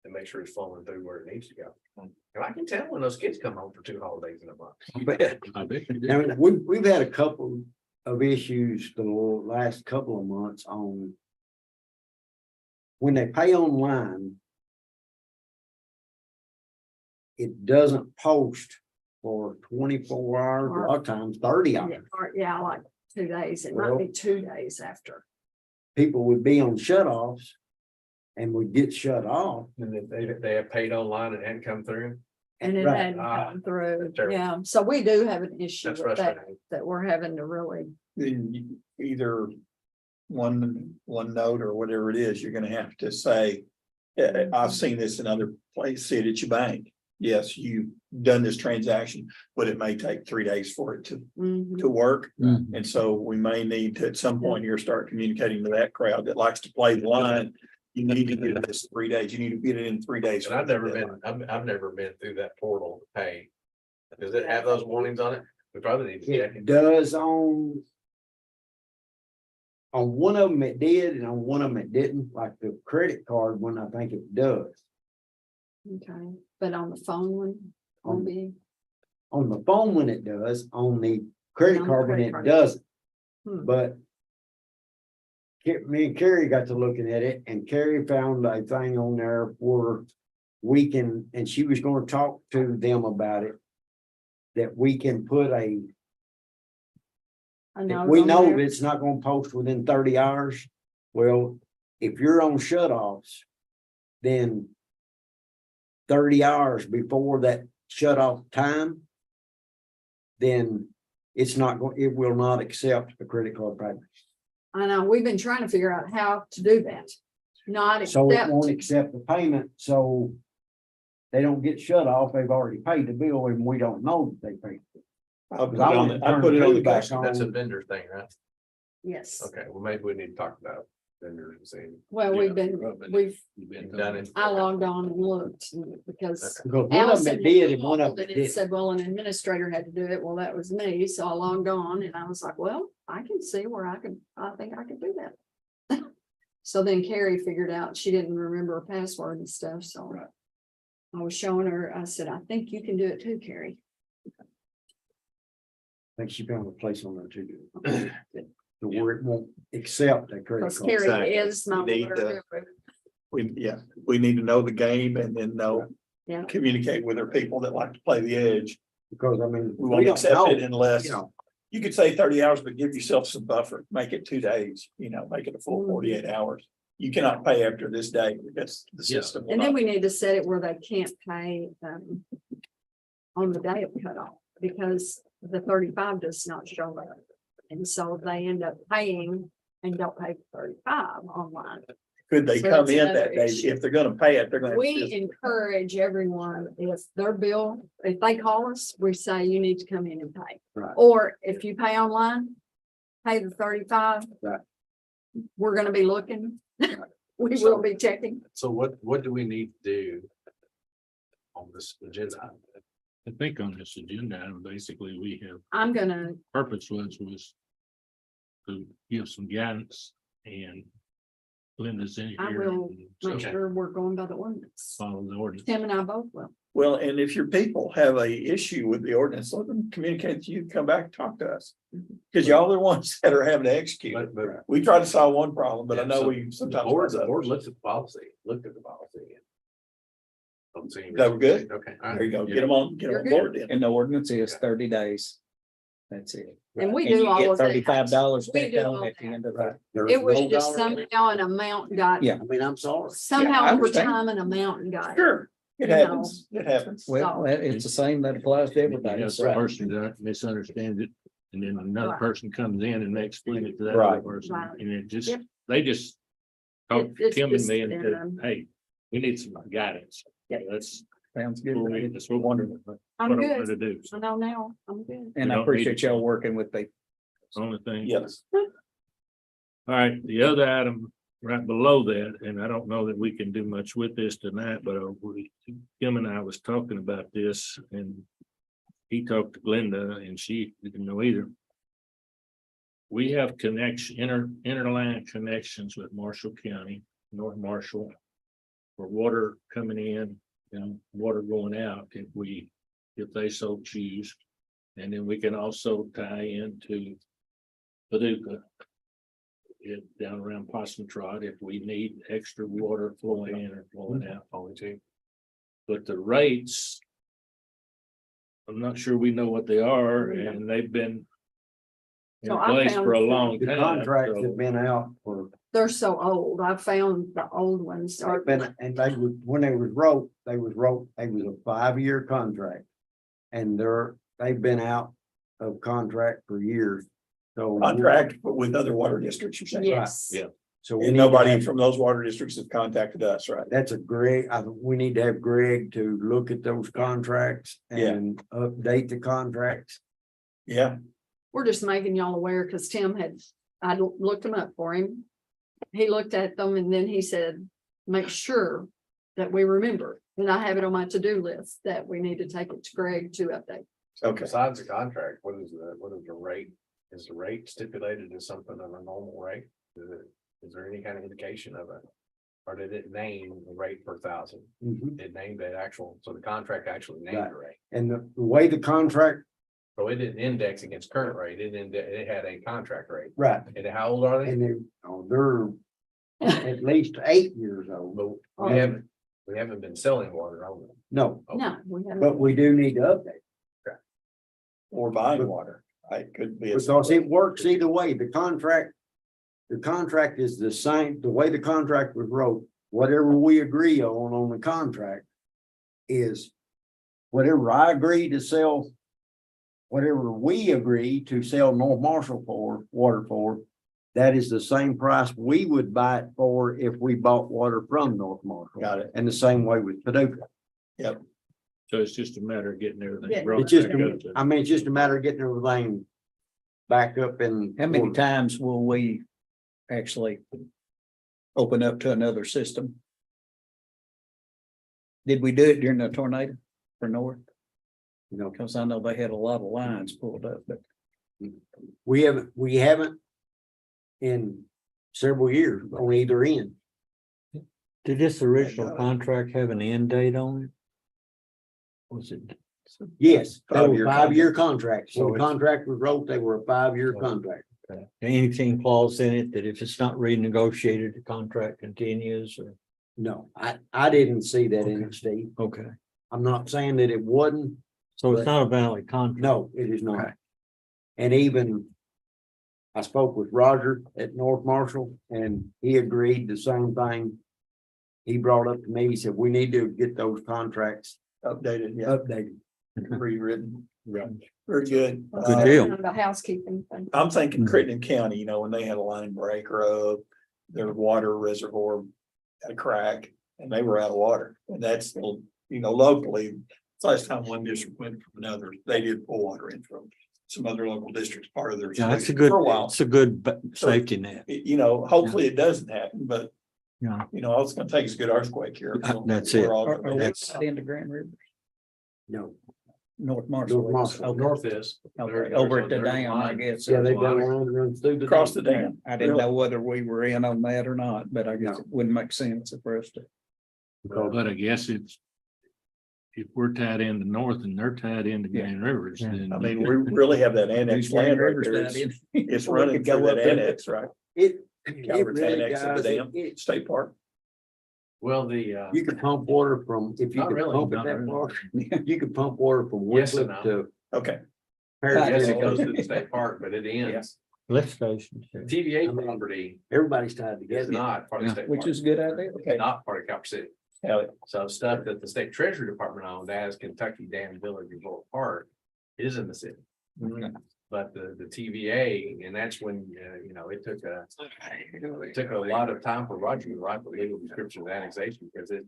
and make sure it's flowing through where it needs to go. And I can tell when those kids come home for 2 holidays in a month. I bet you do. I mean, we've had a couple of issues the last couple of months on. When they pay online. It doesn't post for 24 hours, a lot of times 30 hours. Yeah, like 2 days. It might Well- be 2 days after. People would be on shut-offs. And would get shut off And if they have paid online and hadn't come through, And it Right. hadn't come through, terrible. yeah, so we do have an issue That's with that, frustrating. that we're having to really, Either one note or whatever it is, you're gonna have to say, I've seen this in other places, see it at your bank. Yes, you've done this transaction, but it may take 3 days for it mhm, to work. Mhm. And so we may need to, at some point here, start communicating to that crowd that likes to play the line. You need to get this 3 days. You need to get it in 3 days. And I've never been, I've never been through that portal to pay. Does it have those warnings on it? We probably need to check It it. does on one of them it did, and on one of them it didn't, like the credit card one, I think it does. okay, but on the phone one, on the, On the phone when it does, on the credit On the card when credit it card. doesn't, hmm, but. Me and Carrie got to looking at it, and Carrie found a thing on there where we can, and she was gonna talk to them about it. That we can put I know. we on know there. that it's not gonna post within 30 hours. Well, if you're on shut-offs, then 30 hours before that shut-off time, then it's not going, it will not accept a credit card payment. I know, we've been trying to figure out how to do that, not So it accept, won't accept the payment, so they don't get shut off. They've already paid the bill and we don't know that they paid. I put it on the Back customer. That's a on, vendor thing, right? yes, Okay, well, maybe we need to talk about vendors and see. well, Yeah, we've, You've been Done it. I logged on and looked, because because one of them Allison it did and had one of called them and it didn't. said, well, an administrator had to do it. Well, that was me. So I logged on and I was like, well, I can see where I think I could do that. So then Carrie figured out she didn't remember her password and stuff, so. Right. I was showing her, I said, I think you can do it too, Carrie. I think she found a place on there too. To where it won't accept a credit Because card. Carrie Exactly. is my. You need water guru. We need to know the game and then Yeah. communicate with our people that like to play the edge. Because I mean, We we won't don't accept know, it unless, you know, you could say 30 hours, but give yourself some buffer, make it 2 days, make it a full Mhm. 48 hours. You cannot pay after this day. That's the Yeah. system. And then we need to set it where they can't pay on the day of cutoff, because the 35 does not show up. And so they end up paying and don't pay for 35 online. Could they So come that's in another that day? issue. If they're gonna pay it, they're gonna. We encourage everyone, if their bill, if they call us, we say you need to come in and pay. Right. Or if you pay online, pay the 35. Right. We're gonna be looking. We will be checking. So what do we need to do on this agenda? I think on this agenda, item, basically, we have I'm gonna, purpose was to give some guidance, and Linda's in I here. will and make so sure we're going by the ordinance. Follow the ordinance. Tim and I both will. Well, and if your people have a issue with the ordinance, let them communicate to you, come back and talk to us. Because y'all are the ones that are having to execute it. But We try to solve one problem, but I know So we the sometimes. board miss others. looked at the policy, looked at the policy. Don't see any That we're good? Okay. all right. There you go, get them on You're board then. And the ordinance is 30 days. That's it. And we And do you all get of that. $35 We back do on all at the that. end of right. that. There It is was no just dollar. somehow an amount got, Yeah. I mean, I'm sorry. somehow I over understand. time an amount got. Sure, it You happens, it happens. Well, it's the same that applies to everybody. Yes, So the person that misunderstands it, and then another Right. person comes in and they explain it to that Right. other person, Right. and it just, Yep. they just talk to It's Tim and just, me and said, um, hey, we need some guidance. Yeah. That's sounds what good. we, that's what we're wondering. What I I'm wanted good. to do. So I know now. I'm good. And I We don't need appreciate to- y'all working with the only thing. Yes, All right, the other item right below that, and I don't know that we can do much with this tonight, but Kim and I was talking about this, and he talked to Glenda and she didn't know either. We have interline connections with Marshall County, North Marshall, for water coming in and water going out if they so choose. And then we can also tie into Paducah. Down around Possum Trot if we need extra water flowing in or flowing out. Only two. But the rates, I'm not sure we know what they are, and they've been in So I place found for a long The time. contracts so- have been out for they're so old. I found the old ones are, And they was, when they was wrote, it was a 5-year contract. And they've been out of contract for years, so. Contract with other water districts, you're saying? yes. Yeah. So we And need to nobody have- from those water districts have contacted us, right? That's a Greg, we need to have Greg to look at those contracts Yeah. and update the contracts. Yeah, We're just making y'all aware because Tim I looked them up for him. He looked at them and then he said, make sure that we remember. And I have it on my to-do list that we need to take it to Greg to update. okay. Besides the contract, what is the rate? Is the rate stipulated as something of a normal rate? Is there any kind of indication of it? Or did it name the rate per thousand? It named that actual, so the contract actually named Right. the rate. And the way the contract, So it didn't index against current rate, it had a contract rate. right, And how old are they? and they're at least 8 years old. But we haven't been selling water on them. No, No, we haven't. but we do need to update. Or buying water, right? Could be. a- Because it works either way. The contract is the same, the way the contract was wrote, whatever we agree on the contract is whatever I agree to sell, whatever we agree to sell North Marshall for, water for, that is the same price we would buy it for if we bought water from North Marshall. Got it. And the same way with Paducah. So it's just a matter of getting Yeah. everything. brought It's just, back up to- I mean, it's just a matter of getting everything back up and. How many times will we actually open up to another system? Did we do it during the tornado for North? You know, Because I know they had a lot of lines pulled up, but we haven't in several years on either end. Did this original contract have an end date on it? Was it? Yes, they were 5-year 5-year contracts. So When the it's- contract was wrote, they were a 5-year contract. Anything clause in it that if it's not renegotiated, the contract continues or? No, I didn't see that in it, Steve. Okay, I'm not saying that it wasn't. so it's not a valid contract. No, it is Okay. not. And even I spoke with Roger at North Marshall and he agreed the same thing. He brought up to me, he said, we need to get those contracts Updated, yeah, updated. rewritten. Right. Very good. Good deal. Kind of a housekeeping thing. I'm thinking Mhm. Crittenden County, you know, when they had a line breaker of their water reservoir had a crack and they were out of water. And that's, still, you know, locally, it's the last time one district went from another, they did pull water in from some other local districts, part of their. Yeah, that's a solution good, For a while, it's a good So- safety net. you know, hopefully it doesn't happen, but Yeah. you know, all it's gonna take is a good earthquake here. That's it. We're all are gonna we be- That's- into Grand River, No, North Marshall? North Marshall. Okay. North is. Okay, over at the dam, I guess. yeah, they've got a line that runs through the. Across the dam. dam. I didn't know whether we were in on that or not, but I guess No. it wouldn't make sense for us to. But I guess it's. If we're tied into North and they're tied into Grand Rivers, Yeah. then. I mean, we really have that annex land right there. It's running through that annex, right? It Calvert's really annex of the does. dam, It- State Park. Well, You could pump water from, if you Not could really, pump it not that really. far, you could pump water from Yes and Wickliffe no. to. Okay, yes, it Perryville. goes to the state park, but it ends. Lift stations. yeah. TVA property Everybody's tied is together. not part of the state. Which park. is a good idea. It's not part of Calvert City. Hell, So stuff that the state treasury department owned as Kentucky Dam Village Resort Park is in the city. But the TVA, and that's when, you know, it took a lot of time for Roger to write the legal description of annexation because it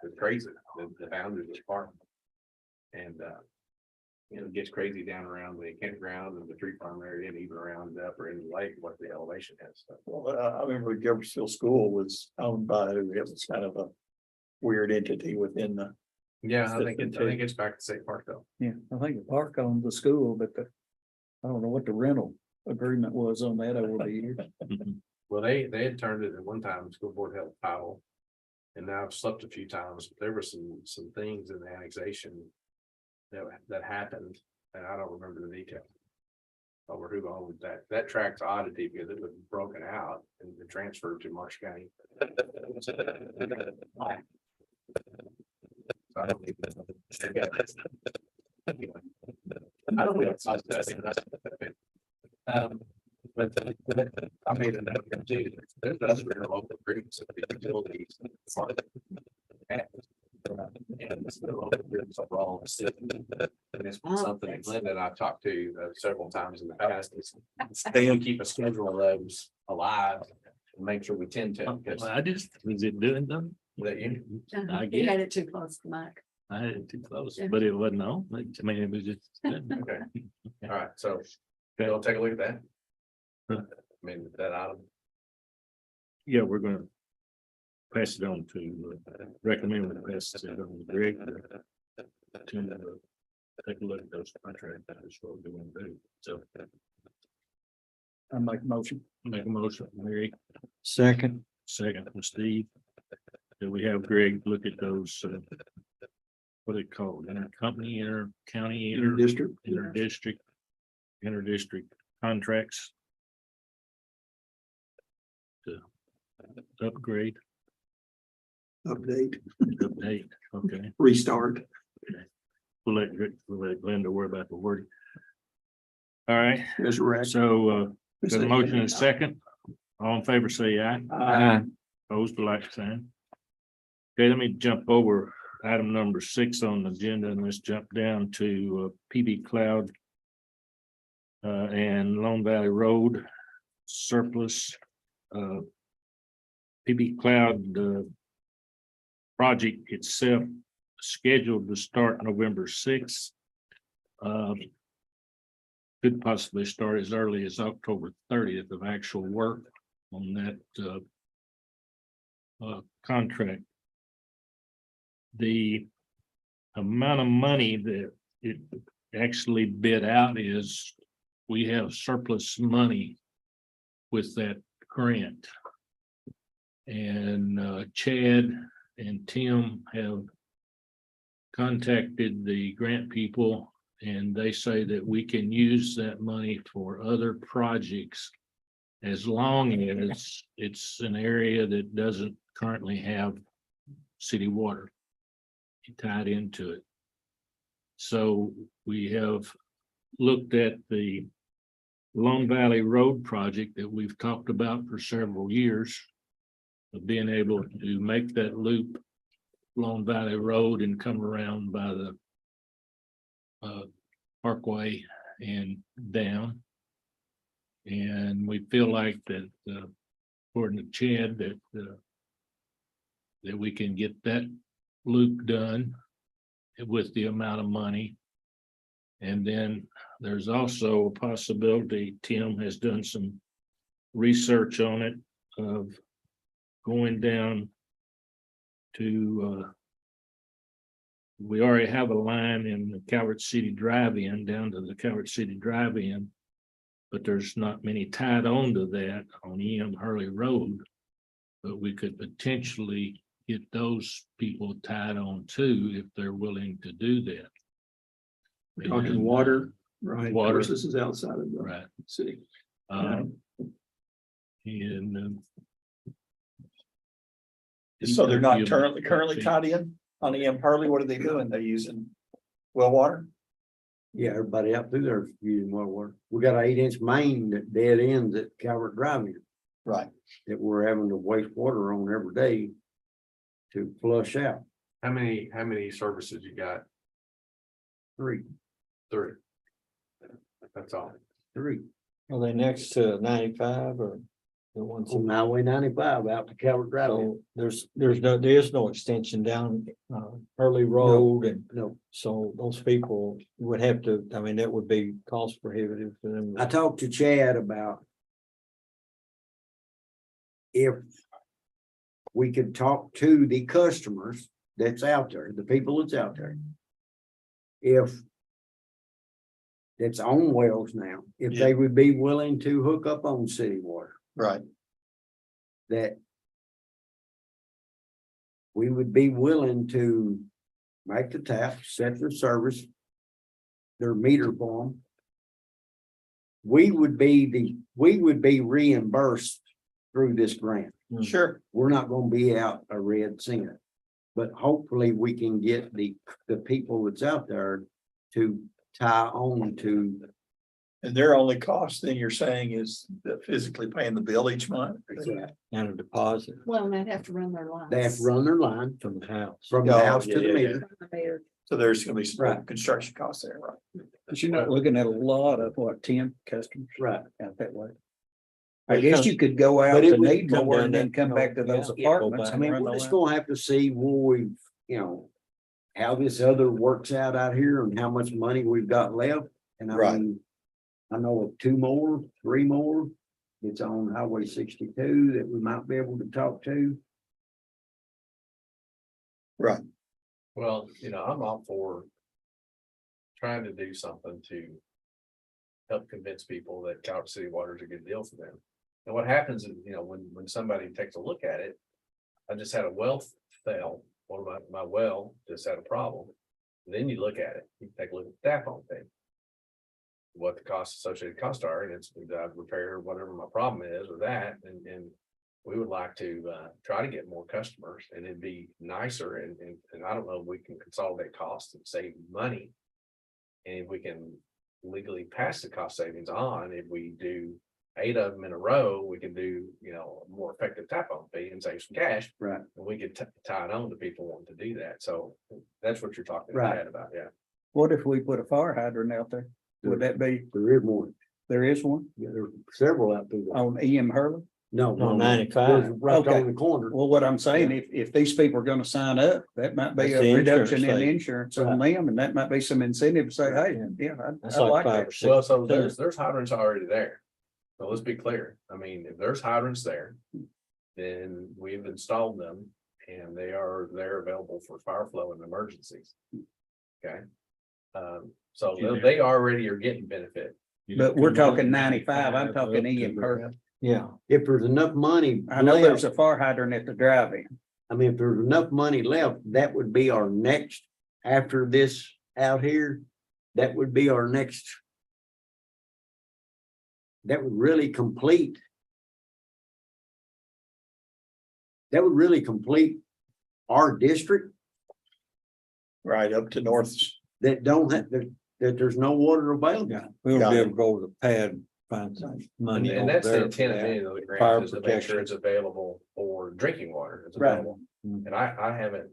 was crazy, the boundaries was far. And, you know, it gets crazy down around the campground and the tree farm area and even around the upper end of the lake, what the elevation is. So, well, I remember Jeffersonville School was owned by, it was kind of a weird entity within the. yeah, I think it's back to state park though. Yeah, I think the park owned the school, but I don't know what the rental agreement was on that over the years. Well, they had turned it at one time, the school board held title. And now I've slept a few times, but there were some things in the annexation. That happened, and I don't remember the detail. Over who owned that track's oddity because it was broken out and transferred to Marsh County. So I don't even- Anyway. I don't know. But I made a note here too. There's other local groups of the utilities. And it's the local groups overall. And it's something that Linda and I've talked to several times in the past is they keep a schedule of those alive and make sure we tend to. because I just, is it doing them? that you- I You get had it too close to Mike. I had it too close, Yeah. but it wasn't on. I mean, it was just. Okay, all right, so you'll take a look at that. Huh. I mean, that item. Yeah, we're gonna pass it on to, recommend we pass it on to Greg. To take a look at those contracts, that's what we're going to do. So I make a motion. make a motion, Mary, Second, second from Steve. Do we have Greg look at those, what are they called, intercompany, inter-county, District. interdistrict contracts? To upgrade, Update, update, okay. restart. We'll let Glenda worry about the wording. All right, Resurrect. so got a motion and a second. All in favor, say aye. aye, Opposed, like sign. Okay, let me jump over item number 6 on the agenda and let's jump down to PB Cloud. And Lone Valley Road surplus. PB Cloud project itself scheduled to start November 6th. Could possibly start as early as October 30th of actual work on that contract. The amount of money that it actually bid out is, we have surplus money with that grant. And Chad and Tim have contacted the grant people and they say that we can use that money for other projects as long as it's an area that doesn't currently have city water tied into it. So we have looked at the Lone Valley Road project that we've talked about for several years, of being able to make that loop Lone Valley Road and come around by the Parkway and down. And we feel like that, according to Chad, that we can get that loop done with the amount of money. And then there's also a possibility, Tim has done some research on it, of going down to we already have a line in the Calvert City Drive-In down to the Calvert City Drive-In, but there's not many tied onto that on EM Hurley Road. But we could potentially get those people tied on too, if they're willing to do that. We're talking And, water, right? water. Of course, this is outside of the Right. city. And So they're not currently tied in on EM Hurley. What are they doing? They're using well water? Yeah, everybody out through there is using well water. We got an 8-inch main that dead ends at Calvert Drive-In Right. that we're having to waste water on every day to flush out. How many services you got? 3. 3. That's all. are they next to 95 or the ones? On Highway 95 out to Calvert Drive-In. So there is no extension down Early Road, and No, so those people would have to, I mean, that would be cost prohibitive for them. I talked to Chad about if we could talk to the customers that's out there, the people that's out there. If that's on wells now, if they would be willing to hook up on city water, Right. that we would be willing to make the tap, set the service, their meter for them. We would be reimbursed through this grant. Sure. We're not gonna be out a red cent. But hopefully we can get the people that's out there to tie on to And their only cost, then you're saying, is the physically paying the bill each month? And a deposit Well, and they'd have to run their lines. They have to run their line from the house. from the Oh, house to yeah, the yeah, meter. So there's gonna be some Right. construction costs there, right? But you're not looking at a lot of what, 10 customers Right. out that way. But I it guess comes- you could go out but it to would need come more down and then that, come back to those yeah, go apartments. back. I and mean, run we're the just line. gonna have to see where we, you know, how this other works out here and how much money we've got left. And I Right. mean, I know of 2 more, 3 more. It's on Highway 62 that we might be able to talk to. Right. Well, I'm all for trying to do something to help convince people that Calvert City Water is a good deal for them. And what happens is, when somebody takes a look at it, I just had a well fail, one of my well just had a problem. Then you look at it, you take a look at the tap on thing. What the associated costs are, and it's repair whatever my problem is with that, and we would like to try to get more customers, and it'd be nicer, and I don't know if we can consolidate costs and save money. And if we can legally pass the cost savings on, if we do 8 of them in a row, we can do, a more effective tap on fee and save some cash. Right. And we could tie it on to people wanting to do that, so that's what you're talking Right. about, yeah. What if we put a fire hydrant out there? Would that be, There is more. there is one Yeah, there's several out there. on EM Hurley? No, No, no, 95. there's right Okay. on the corner. Well, what I'm saying, if these people are gonna sign up, that might be That's the a insurance reduction in thing. insurance on them, and that might be some incentive to say, hey, yeah, That's I like like 5 that. or 6. Well, so there's hydrants already there. So let's be clear. I mean, if there's hydrants there, then we've installed them and they're available for fire flow and emergencies. Okay. So they already are getting benefit. But we're talking 95, I'm talking EM Hurley. Yeah, If there's enough money. I know there's left, a fire hydrant at the drive-in. I mean, if there's enough money left, that would be our next, after this out here, that would be our next. That would really complete. That would really complete our district Right, up to north. that don't have, that there's no water available. yeah. We'll be able to go to the pad, find some money. And over that's the there intent for of that. any of the Fire grants is to make sure protection. it's available for drinking water. It's Right. available. Mm. And I haven't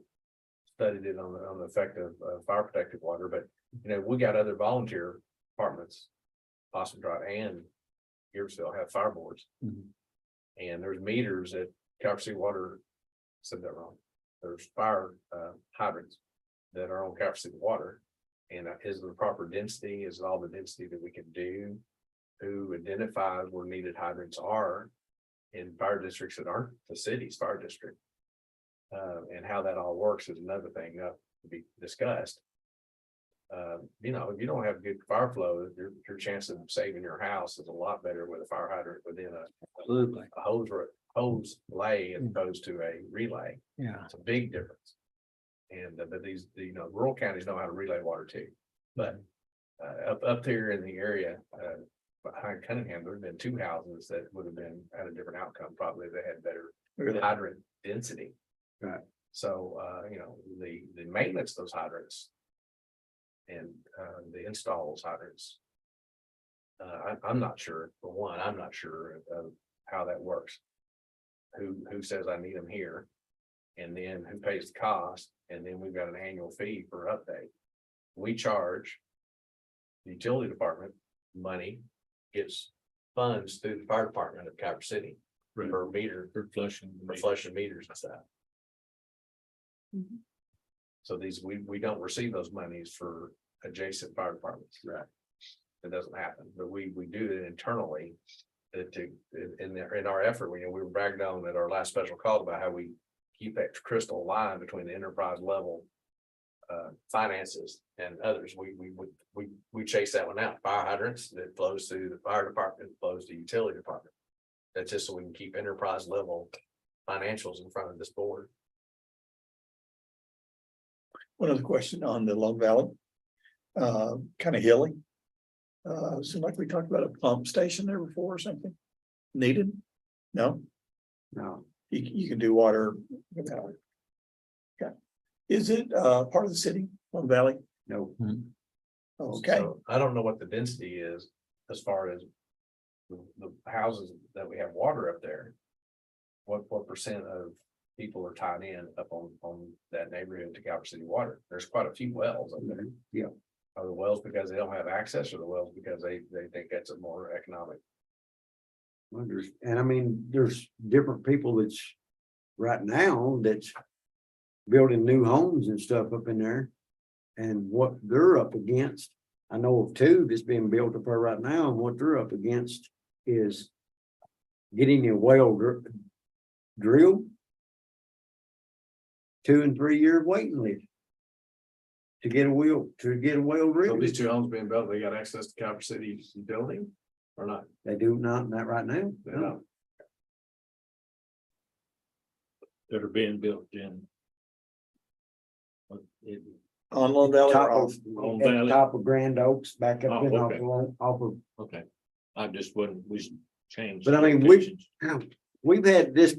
studied it on the effect of fire protected water, but we got other volunteer departments. Possum Drive and Gearsville have fire boards. Mhm. And there's meters at Calvert City Water, said that wrong. There's fire hydrants that are on Calvert City Water. And is the proper density, is it all the density that we can do? Who identifies where needed hydrants are in fire districts that aren't the city's fire district? And how that all works is another thing to be discussed. If you don't have good fire flow, your chance of saving your house is a lot better with a fire hydrant within Absolutely, a hose lay as opposed to a relay. yeah. It's a big difference. And but these, rural counties know how to relay water too. But up there in the area behind Cunningham, there've been 2 houses that would have been at a different outcome, probably if they had better hydrant density. Right. So the maintenance of those hydrants and the install those hydrants. I'm not sure, for one, I'm not sure of how that works. Who says I need them here? And then who pays the cost? And then we've got an annual fee for update. We charge the utility department money, gets funds through the fire department of Calvert City per meter, For flushing. for flushing meters and stuff. Mhm. So we don't receive those monies for adjacent fire departments. Right. It doesn't happen, but we do it internally. In our effort, we were bragged on at our last special call about how we keep that crystal line between the enterprise level. Finances and others, we chase that one out. Fire hydrants that flows through the fire department, flows to utility department. That's just so we can keep enterprise level financials in front of this board. One other question on the Long Valley. Kind of hilly. Seemed like we talked about a pump station there before or something. Needed? No, No, you can do water without it. Okay. Is it part of the city, Long Valley? no. Okay, So I don't know what the density is as far as the houses that we have water up there, what percent of people are tied in up on that neighborhood to Calvert City Water? There's quite a few wells up there. Yeah. Are the wells because they don't have access, or the wells because they think that's a more economic? And I mean, there's different people that's right now that's building new homes and stuff up in there. And what they're up against, I know of two that's being built up there right now, and what they're up against is getting a well drilled. 2 and 3 year waiting list. To get a well So drilled. these two homes being built, they got access to Calvert City building or not? They do not right now. They No. don't. That are being built in. On Lone Valley Top or of, off? On at the Valley. top of Grand Oaks, back up Oh, in okay. off of. Okay, I just wouldn't, we changed. But I mean, we've had this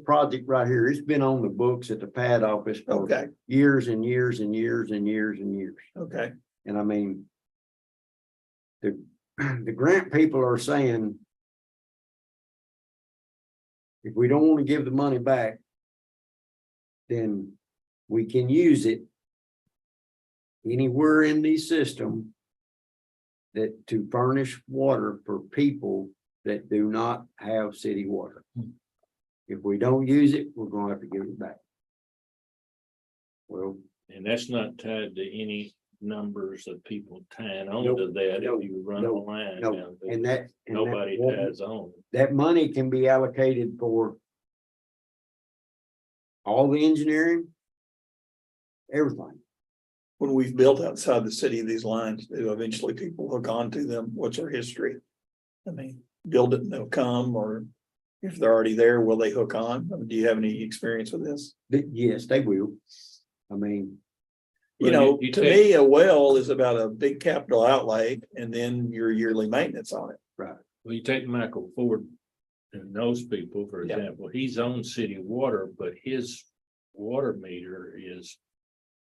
project right here. It's been on the books at the pad office for Okay, years and years and years and years and years. okay. And I mean, the grant people are saying, if we don't want to give the money back, then we can use it anywhere in the system that to furnish water for people that do not have city water. If we don't use it, we're gonna have to give it back. Well, And that's not tied to any numbers of people tying on Nope, to that nope, if you run a nope, line. no, down there. and that. Nobody ties on. That money can be allocated for all the engineering, everything. When we've built outside the city, these lines, do eventually people hook on to them. What's our history? I mean, build it and they'll come, or if they're already there, will they hook on? Do you have any experience with this? Yes, they will. I mean, You Well, know, you to take- me, a well is about a big capital outlay and then your yearly maintenance on it. Well, you take Michael Ford and those people, for Yeah. example, he's on city water, but his water meter is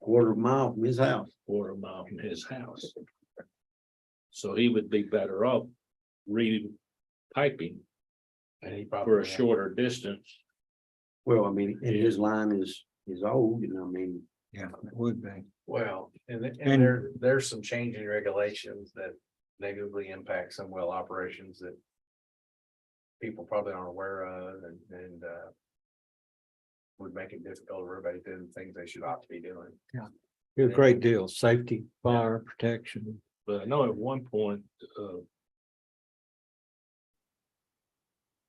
quarter of a mile from his house. quarter mile from his house. So he would be better off repiping And he for probably. a shorter distance. Well, I mean, and his line is old, and I mean, Yeah, it would be. Well, and And- there's some changing regulations that negatively impact some well operations that. People probably aren't aware of and would make it difficult for everybody doing things they should ought to be doing. A great deal, safety, fire protection. But I know at one point,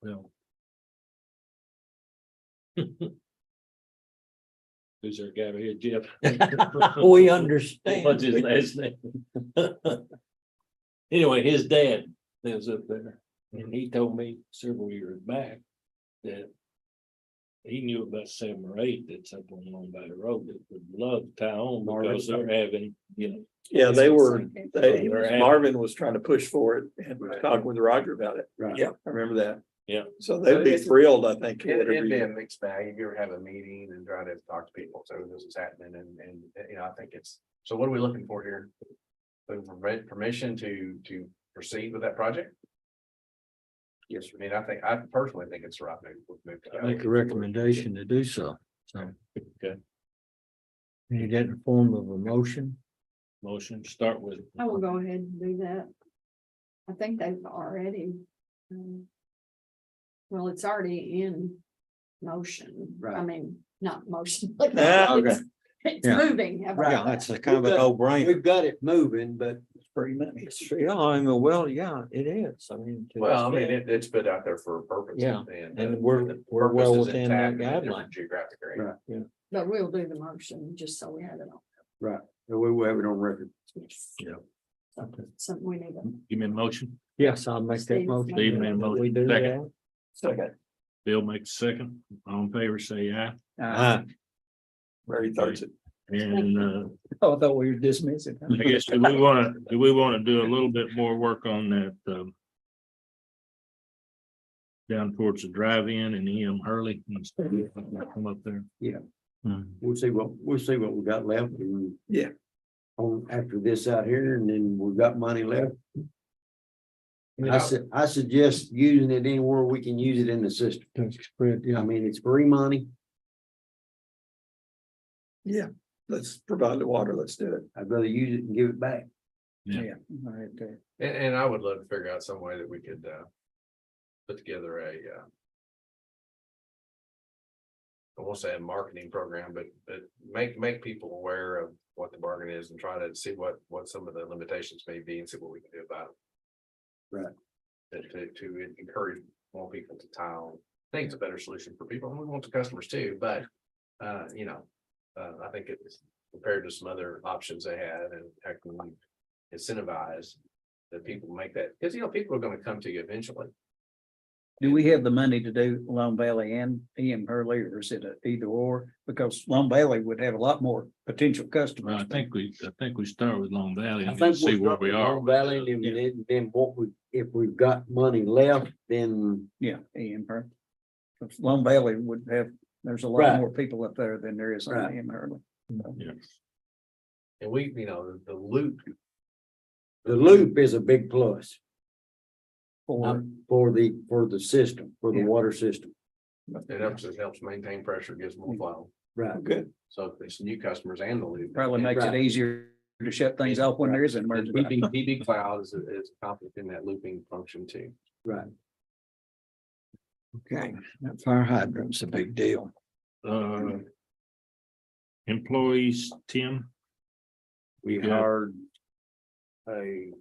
well. Who's our guy here, Jeff? We understand. What's his last name? Anyway, his dad lives up there, and he told me several years back that he knew about 7 or 8 that's up on Long Valley Road that would love to tie on because they're having, Yeah, Marvin Marvin was trying to push for it and talking with Roger about it. right. Yeah, I remember that. Yeah. So they'd be thrilled, I think. It'd whatever be you- a mixed bag. If you ever have a meeting and try to talk to people, so this is happening and, you know, I think it's, so what are we looking for here? Looking for permission to proceed with that project? Yes, I mean, I personally think it's the right move to go. Make a recommendation to do so. So. Okay. You get in the form of a motion. motion, start with. I will go ahead and do that. I think they've already. Well, it's already in motion. I Right. mean, not motion. Ah, okay. It's Yeah. moving. How about Yeah, that? that's a kind of a no brainer. We've got it moving, but Pretty money. Yeah, I mean, well, yeah, it is. I mean. to Well, I mean, extent- it's put out there for a purpose. Yeah, And and the we're purpose well is within that intact in a different guideline. Geographic area. Right. But we'll do the motion just so we have it on. right, we will have it on record. Yeah. Something we need to. Give me a motion. Yes, I'll make that Steve. motion. Steve made a motion. We do Second. that. Second, Bill makes a second. All in favor, say aye. very thirds it. And Oh, I thought we were dismissing. I guess, do we wanna do a little bit more work on that, down towards the drive-in and EM Hurley and stuff, come up there? Hmm. We'll see what we got left and. Yeah. on after this out here, and then we've got money left. I suggest using it anywhere we can use it in the system. Spread, I mean, it's free money. Yeah, let's provide the water, let's do it. I'd rather use it and give it back. Yeah. Yeah. Right there. And I would love to figure out some way that we could, put together I won't say a marketing program, but make people aware of what the bargain is and try to see what some of the limitations may be and see what we can do about it. Right. To encourage more people to tile. I think it's a better solution for people, and we want the customers too, but, I think it's compared to some other options they had, and how can we incentivize that people make that, because, people are gonna come to you eventually. Do we have the money to do Long Valley and EM Hurley, or is it a either or? Because Long Valley would have a lot more potential Well, customers. I think we start with Long Valley I and think see we'll where start we with are. Long Valley, and then what we, if we've got money left, then Yeah, EM Hurley. 'Cause Long Valley would have, there's a lot Right. more people up there than there is on Right. EM Hurley. And we, the loop, the loop is a big plus Or, for the system, for the Yeah. water system. it helps maintain pressure, gives more flow. Right. Good. So if it's new customers and the loop. probably makes it Right. easier to shut things off when there is an And emergency. PB Cloud is accomplishing that looping function too. Right. Okay, that fire hydrant's a big deal. Employees, Tim, We Good. hired a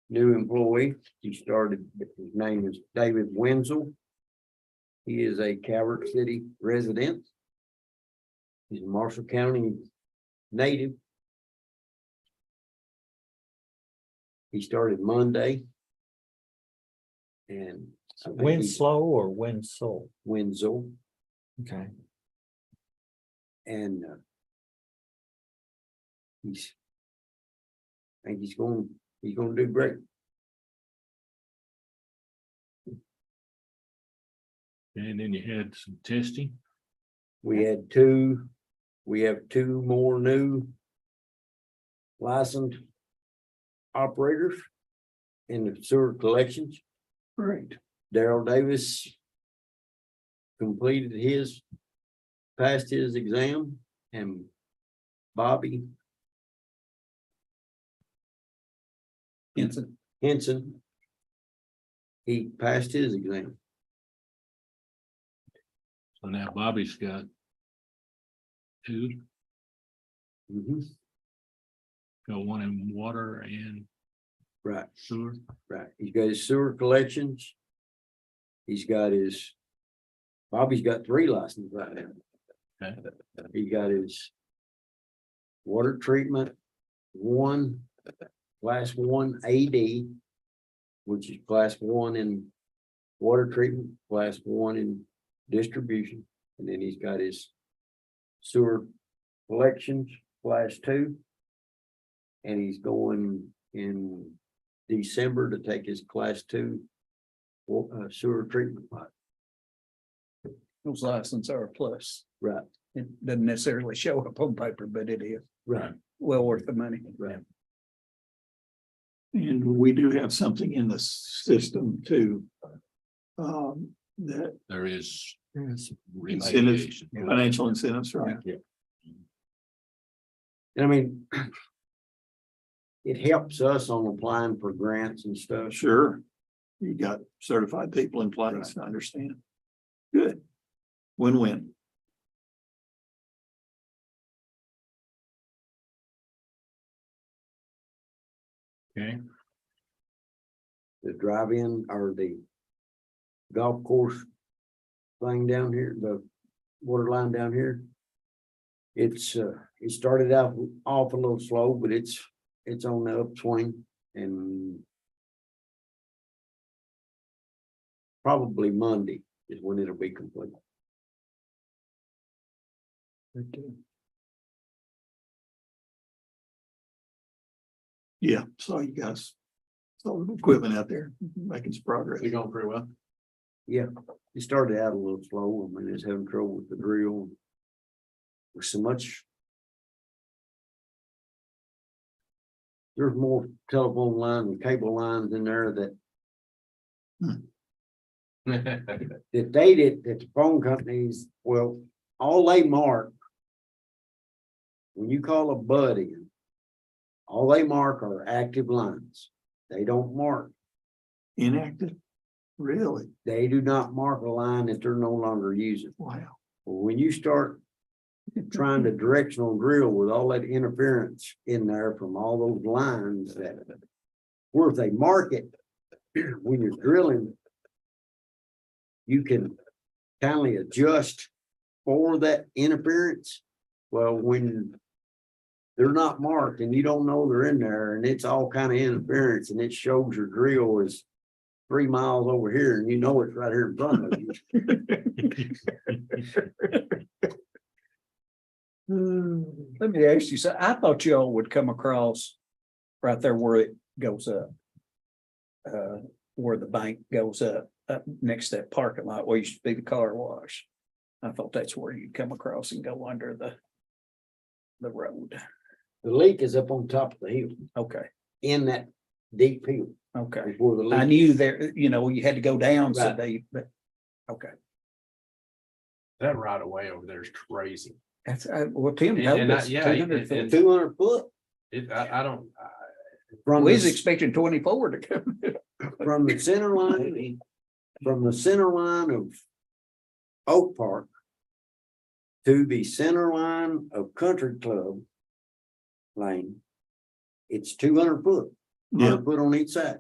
new employee. He started, his name is David Wenzel. He is a Calvert City resident. He's a Marshall County native. He started Monday. And I think he's Winslow or Winslow? Wenzel, Okay. and I think he's gonna do great. and then you had some testing. We have two more new licensed operators in the sewer collections. Great. Daryl Davis passed his exam, and Bobby Henson, he passed his exam. So now Bobby's got two, Mhm. got one in water and Right, sewer. right. He's got his sewer collections. Bobby's got 3 licenses right now. Okay. He got his water treatment, class 1 AD, which is class 1 in water treatment, class 1 in distribution, and then he's got his sewer collections, class 2. And he's going in December to take his class 2 sewer treatment. Those licenses are a plus. Right, It doesn't necessarily show up on paper, but it is right, well worth the money. right. And we do have something in the system too. That There is Yes. incentives, remediation. financial incentives, right? And I mean, it helps us on applying for grants and stuff. Sure. You got certified people in place, I understand. Good. Win-win. Okay, The drive-in or the golf course thing down here, the water line down here. It started out off a little slow, but it's on the upswing, and probably Monday is when it'll be complete. Yeah, so you guys, so equipment out there making some progress. You're going pretty well. Yeah, it started out a little slow. I mean, it's having trouble with the drill. There's so much there's more telephone lines and cable lines in there that that the phone companies, well, all they mark. When you call a bud in, all they mark are active lines. They don't mark, Inactive? Really? they do not mark a line that they're no longer using. Wow. When you start trying to directional drill with all that interference in there from all those lines that, where if they mark it, when you're drilling, you can kindly adjust for that interference. Well, when they're not marked and you don't know they're in there and it's all kind of interference and it shows your drill is 3 miles over here and you know it's right here in front of you. Let me ask you, so I thought y'all would come across right there where it goes up. Where the bank goes up next to that parking lot where used to be the car wash. I thought that's where you'd come across and go under the road. The leak is up on top of the hill, Okay, in that deep hill. okay. Before the leak. I knew there, you had to go down so Right. they, but, okay. That right away over there is crazy. That's, well, Tim And told I- us yeah, 200 and- 200 foot I don't, from We was the, expecting 24 to come. from the center line, from the center line of Oak Park to the center line of Country Club Lane, it's 200 foot, Yeah. 100 foot on each side.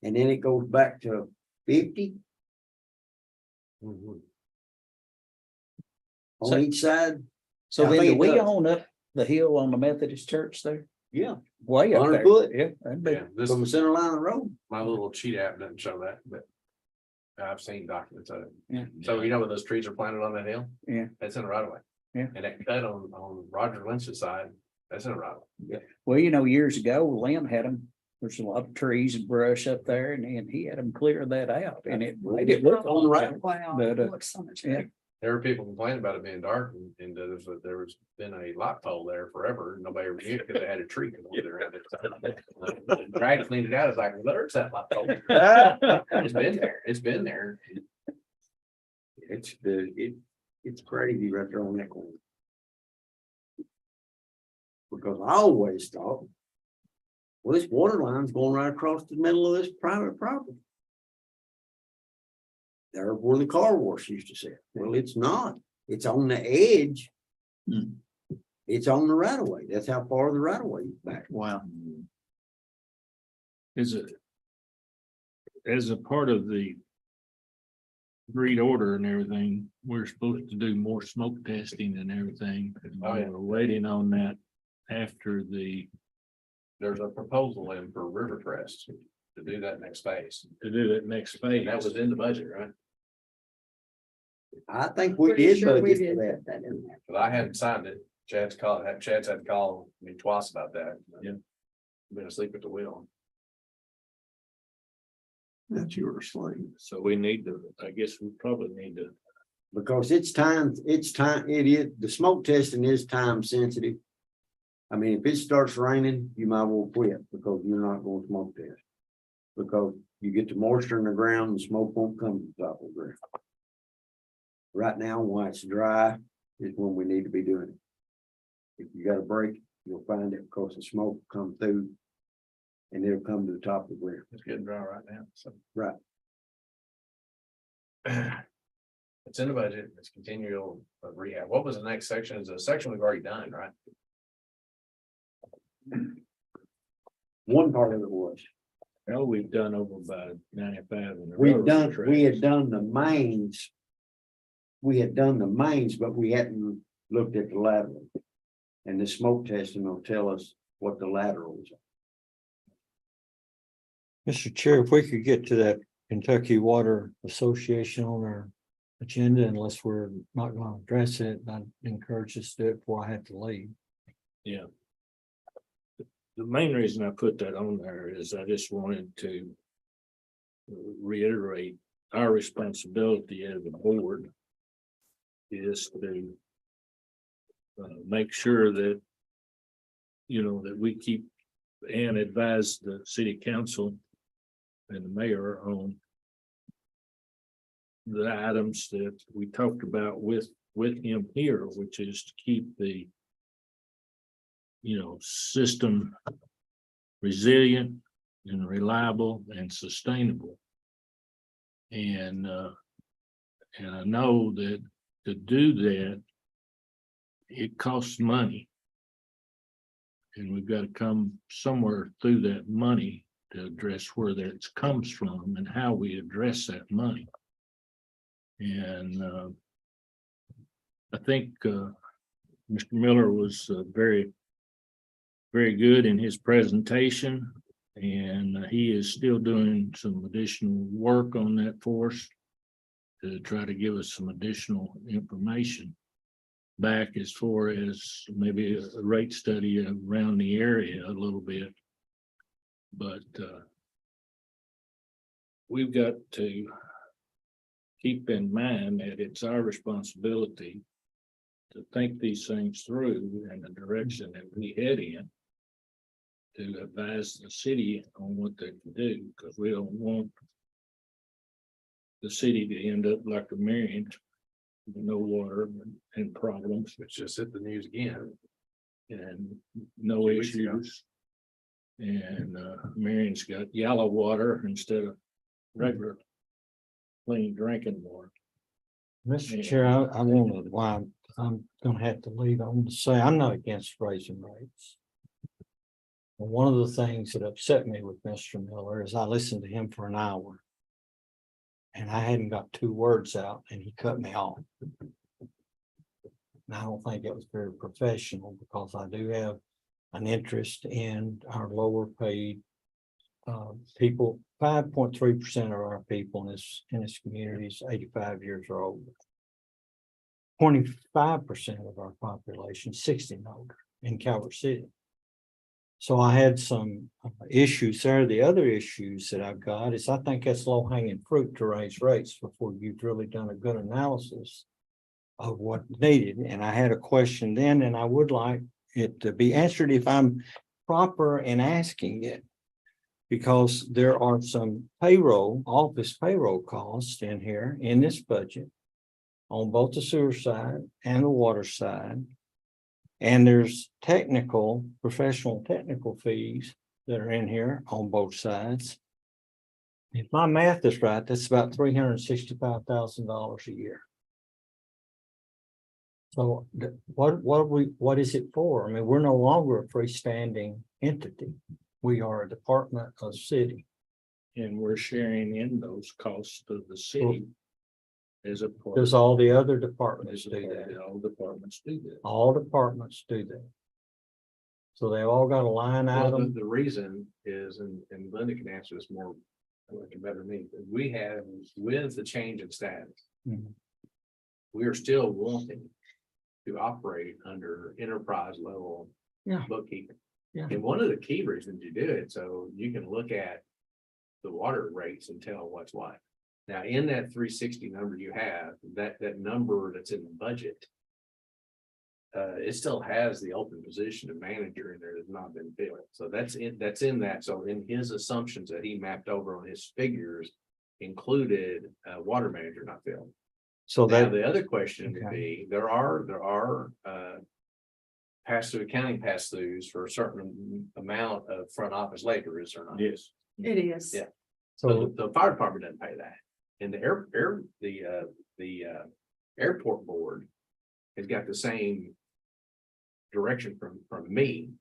And then it goes back to 50 Mhm. on So- each side. So I then think do it we does. own up the hill on the Methodist church there? Yeah, Way up 100 there. foot. Yeah, that'd be, Yeah, this, from the center line of the road. my little cheat app doesn't show that, but I've seen documents of it. yeah. So you know where those trees are planted on that hill? Yeah. That's in the right of way. Yeah. And that cut on Roger Lynch's side, that's in the right of way. Well, years ago, Lynn had them, there's a lot of trees and brush up there and then he had them clear that out and it made it look On the right. Wow, But, it looks so much yeah. better. There were people complaining about it being dark and there was been a light pole there forever. Nobody ever knew it because they had a tree come over there. Drag cleaned it out. It's like, well, there's that light pole. It's been there. It's been there. It's crazy right there on that corner. Because I always thought, well, this water line's going right across the middle of this private property. There where the car wash used to sit. Well, it's not. It's on the edge. Hmm. It's on the right of way. That's how far the right of way is back. Wow. Is it? As a part of the agreed order and everything, we're supposed to do more smoke testing and everything. Oh, yeah. We're waiting on that after There's a proposal in for Rivercrest to do that next phase. to do that next phase. And that was in the budget, right? I think we Pretty did sure we budget did for that. put that in there. But I hadn't signed it. Chad's had to call me twice about that. Yeah. Been asleep at the wheel. That you were asleep. So we need to, I guess we probably need to, Because it is, the smoke testing is time sensitive. I mean, if it starts raining, you might well quit because you're not going to smoke test. Because you get the moisture in the ground and smoke won't come to the top of the ground. Right now, while it's dry, is when we need to be doing it. If you got a break, you'll find it because the smoke will come through. And it'll come to the top of the ground. It's getting dry right now, so. Right. It's in the budget. It's continual rehab. What was the next section? Is a section we've already done, right? One part of it was. well, we've done over by 95 in the We railroad had tracks. done the mains. We had done the mains, but we hadn't looked at the lateral. And the smoke testing will tell us what the laterals are. Mr. Chair, if we could get to that Kentucky Water Association on our agenda, unless we're not going to address it, I'd encourage us to do it before I have to leave. Yeah. The main reason I put that on there is I just wanted to reiterate our responsibility as a board is to make sure that, that we keep and advise the city council and the mayor on the items that we talked about with him here, which is to keep the system resilient and reliable and sustainable. And I know that to do that, it costs money. And we've got to come somewhere through that money to address where that comes from and how we address that money. And I think Mr. Miller was very good in his presentation, and he is still doing some additional work on that for us to try to give us some additional information back as far as maybe a rate study around the area a little bit. But we've got to keep in mind that it's our responsibility to think these things through in the direction that we head in, to advise the city on what they can do, because we don't want the city to end up like a Marion, with no water and problems It's just hit the news again. and no 2 weeks ago. issues. And Marion's got yellow water instead of regular clean drinking water. Mr. Chair, I want to, why I'm gonna have to leave, I want to say, I'm not against raising rates. And one of the things that upset me with Mr. Miller is I listened to him for an hour. And I hadn't got 2 words out and he cut me off. And I don't think it was very professional, because I do have an interest in our lower paid people. 5.3% of our people in this community is 85 years or older. 25% of our population, 60 and older in Calvert City. So I had some issues there. The other issues that I've got is I think that's low hanging fruit to raise rates before you've really done a good analysis of what needed. And I had a question then, and I would like it to be answered if I'm proper in asking it. Because there are some office payroll costs in here in this budget on both the sewer side and the water side. And there's professional technical fees that are in here on both sides. If my math is right, that's about $365,000 a year. So what is it for? I mean, we're no longer a freestanding entity. We are a department of city. And we're sharing in those costs of the city as a part. Does all the other departments as a do part- that? All departments do that. All departments do that. So they've all got a line Well, item. the reason is, and Linda can answer this more, like better than me, but we have, with the change in status, Mhm. we are still wanting to operate under enterprise level Yeah. bookkeeping. Yeah. And one of the key reasons you do it, so you can look at the water rates and tell what's what. Now, in that 360 number you have, that number that's in the budget, it still has the open position of manager in there that's not been filled. So that's in that. So in his assumptions that he mapped over on his figures included water manager not filled. So Now, that, the other question would Okay. be, there are pass-through accounting pass-throughs for a certain amount of front office labor, is there not? Yes. It is. Yeah. so So the fire department doesn't pay that. And the airport board has got the same direction from me,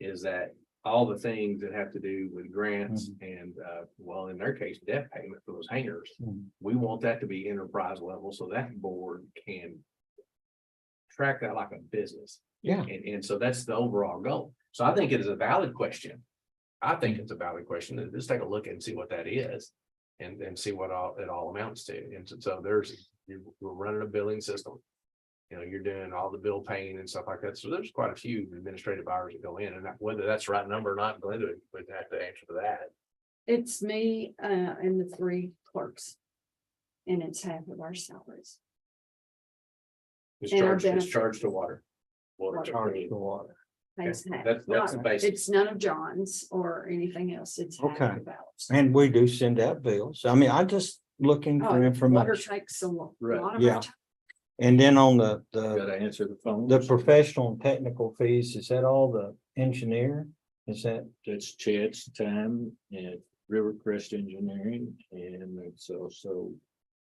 is that all the things that have to do with grants and well, in their case, debt payment for those hangars. Mhm. We want that to be enterprise level so that board can track that like a business. yeah, And so that's the overall goal. So I think it is a valid question. I think it's a valid question, and just take a look and see what that is. And see what it all amounts to. And so we're running a billing system. You know, you're doing all the bill paying and stuff like that. So there's quite a few administrative hours that go in, and whether that's the right number or not, Glenda would have to answer for that. It's me and the 3 clerks. And it's half of our salaries. It's And our charged, it's benefits. charged to water. Water. charge for water. pays half. That's the Right. basic. It's none of John's or anything else. It's half Okay. of ours. And we do send out bills. I mean, I just looking Oh, for Water information. takes a lot Right. of Yeah. our time. And then on the, Gotta answer the phone. the professional and technical fees, is that all the engineer? Is that, That's Chad's time at Rivercrest Engineering, and it's also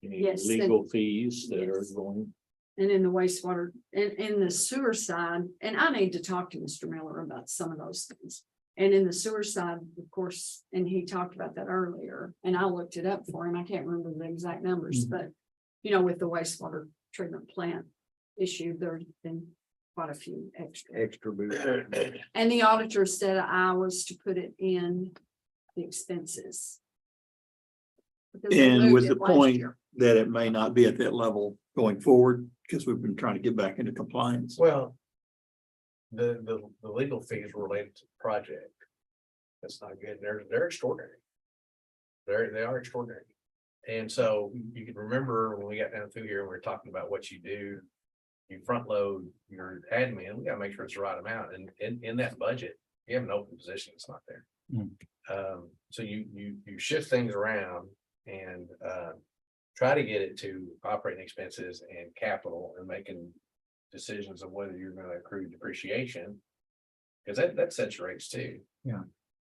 any Yes, legal fees that are yes. going. And in the wastewater, in the sewer side, and I need to talk to Mr. Miller about some of those things. And in the sewer side, of course, and he talked about that earlier, and I looked it up for him. I can't remember the exact numbers, but you know, with the wastewater treatment plant issue, there's been quite a few extra. Extra bill. And the auditor said I was to put it in the expenses. Because they And moved with it the last point year. that it may not be at that level going forward, because we've been trying to get back into compliance. Well. The legal fees related to the project. That's not good. They're extraordinary. They are extraordinary. And so you can remember when we got down through here, and we were talking about what you do. You front load your admin, we gotta make sure it's the right amount, and in that budget, you have an open position, it's not there. Hmm. So you shift things around and try to get it to operating expenses and capital and making decisions of whether you're gonna accrue depreciation. Cause that sets your rates too. Yeah.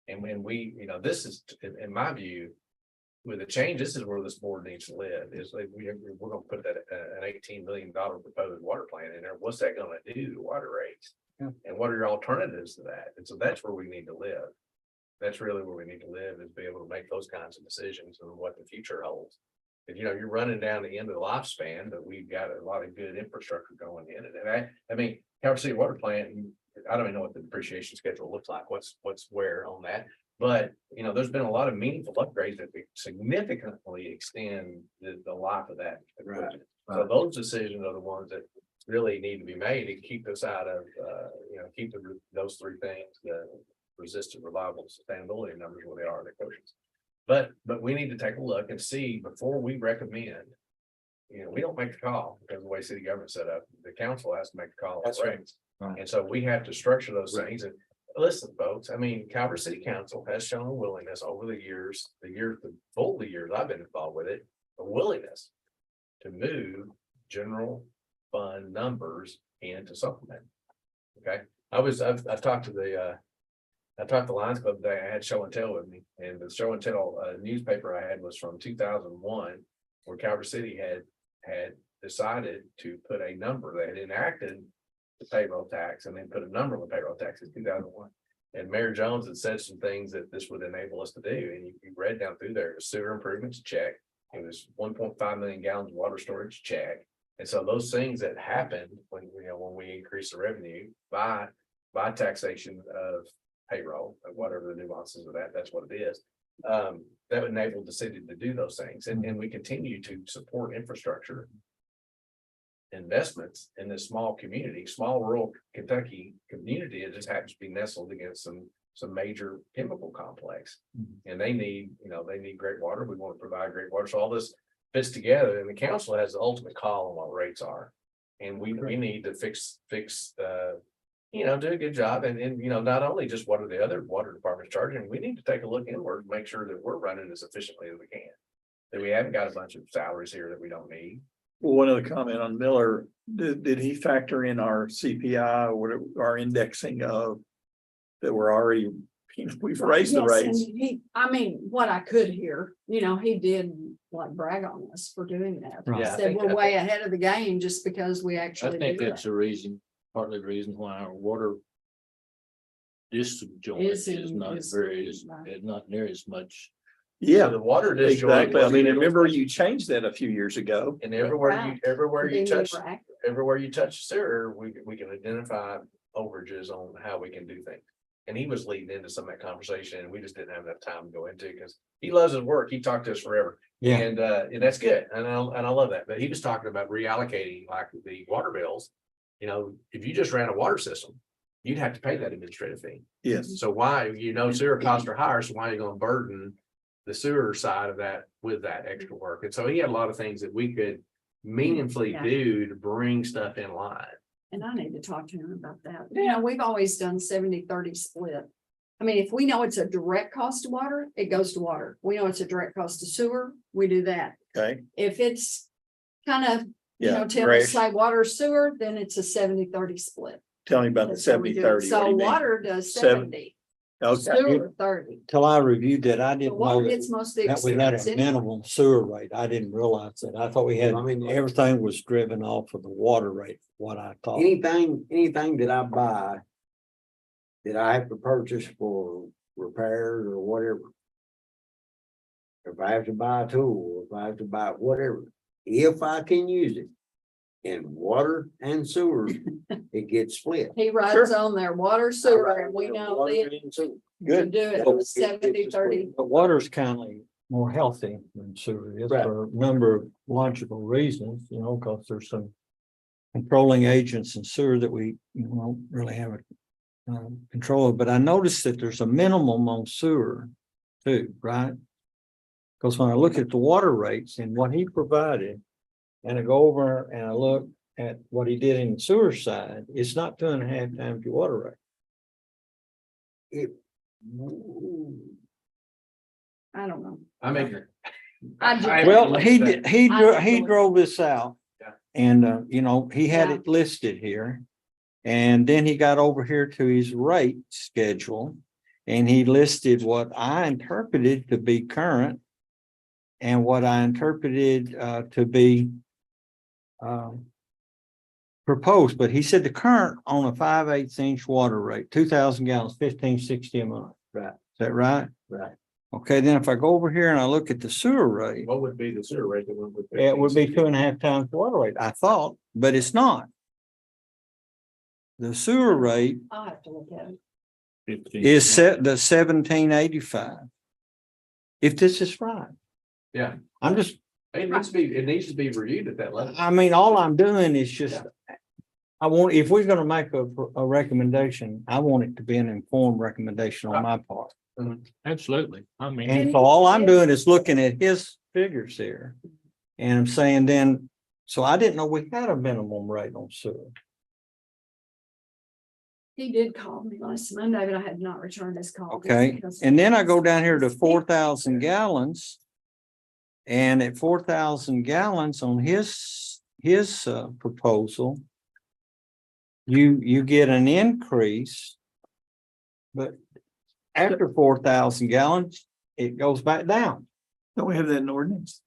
And when we, this is, in my view, with the change, this is where this board needs to live, is like we're gonna put that an $18 million proposed water plant in there. What's that gonna do to water rates? Yeah. And what are your alternatives to that? And so that's where we need to live. That's really where we need to live, is be able to make those kinds of decisions on what the future holds. If you're running down the end of the lifespan, but we've got a lot of good infrastructure going in it. And I mean, Calvert City Water Plant, I don't even know what the depreciation schedule looks like, what's where on that. But, there's been a lot of meaningful upgrades that significantly extend the life of that equipment. So those decisions are the ones that really need to be made to keep us out of, keep those three things, the resistant, reliable, sustainability numbers where they are in the quotients. But we need to take a look and see before we recommend. We don't make the call because of the way city government's set up. The council has to make the call. on That's right. rates. Right. And so we have to structure those things. And listen, folks, I mean, Calvert City Council has shown a willingness over the years, the years I've been involved with it, a willingness to move general fund numbers into supplement. Okay, I've talked to I talked to Lions Club today. I had Show and Tell with me, and the Show and Tell newspaper I had was from 2001, where Calvert City had decided to put a number. They had enacted the payroll tax and then put a number on the payroll tax in 2001. And Mayor Jones had said some things that this would enable us to do. And you read down through there, sewer improvements, check. It was 1.5 million gallons of water storage, check. And so those things that happened when we increase the revenue by taxation of payroll, whatever the nuances of that's what it is. That enabled the city to do those things. And we continue to support infrastructure investments in this small community, small rural Kentucky community. It just happens to be nestled against some major chemical complex. And they need great water. We want to provide great water. So all this fits together, and the council has the ultimate call on what rates are. And we need to fix do a good job. And not only just what are the other water departments charging, we need to take a look inward and make sure that we're running as efficiently as we can. That we haven't got a bunch of salaries here that we don't need. Well, one other comment on Miller, did he factor in our CPI or whatever, our indexing of that we're already, we've raised the Yes, and rates? what I could hear, he did like brag on us for doing that. Right. He Yeah, I said think- we're way ahead of the game just because we I actually think do that's that. the reason, partly the reason why our water disjoint is not not near as much. So Yeah, the water disjoint. exactly. I mean, remember you changed that a few years ago. And everywhere Being you touch, more accurate. everywhere you touch sewer, we can identify overages on how we can do things. And he was leading into some of that conversation, and we just didn't have enough time to go into it because he loves his work. He talked to us forever. Yeah. And that's good. And I love that. But he was talking about reallocating like the water bills. If you just ran a water system, you'd have to pay that administrative fee. Yes. So why, sewer costs are higher, so why are you gonna burden the sewer side of that with that extra work? And so he had a lot of things that we could meaningfully Yeah. do to bring stuff in line. And I need to talk to him about that. You know, we've always done 70-30 split. I mean, if we know it's a direct cost to water, it goes to water. We know it's a direct cost to sewer, we do that. Okay, If it's kind of, you yeah, know, Tim will Grace, say water sewer, then it's a 70-30 split. tell me about the That's how we do it. 70-30. What do So you mean? water does 70. 70, Okay, sewer 30. Till I reviewed that, I The didn't water know gets that most of the that we had expense. a minimum sewer rate. I didn't realize that. I thought we had, I mean, everything was driven off of the water rate, what I thought. anything that I buy. That I have to purchase for repairs or whatever. If I have to buy a tool, if I have to buy whatever, if I can use it. In water and sewer, it gets split. He writes on there, water sewer, and we know Water that and sewer. to good. do it 70-30. But water's kind of more healthy than sewer is Right. for a number of logical reasons, you know, because there's some controlling agents in sewer that we, you know, don't really have a control of. But I noticed that there's a minimum on sewer too, right? Because when I look at the water rates and what he provided, and I go over and I look at what he did in the sewer side, it's not 2.5 times your water rate. It. I don't know. I make it. I just- Well, he did, he I- drove this out. Yeah. And, you know, he had Yeah. it listed here. And then he got over here to his rate schedule. And he listed what I interpreted to be current. And what I interpreted to be proposed, but he said the current on a 5/8 inch water rate, 2,000 gallons, 1560 a month. Right. Is that right? Right. Okay, then if I go over here and I look at the sewer rate. What would be the sewer rate that would? It would be 2.5 times the water rate, I thought, but it's not. The sewer rate I'll have to look at it. is set the 1785. If this is right. Yeah. I'm just, It needs to be reviewed at that level. I mean, all I'm doing is just. I want, if we're gonna make a recommendation, I want it to be an informed recommendation on my part. Absolutely. I mean, And so all I'm doing is looking at his figures here. And I'm saying then, so I didn't know we had a minimum rate on sewer. He did call me last Monday, but I had not returned his call. just Okay, because- and then I go down here to 4,000 gallons. And at 4,000 gallons on his proposal. You get an increase. But after 4,000 gallons, it goes back down. Don't we have that in ordinance?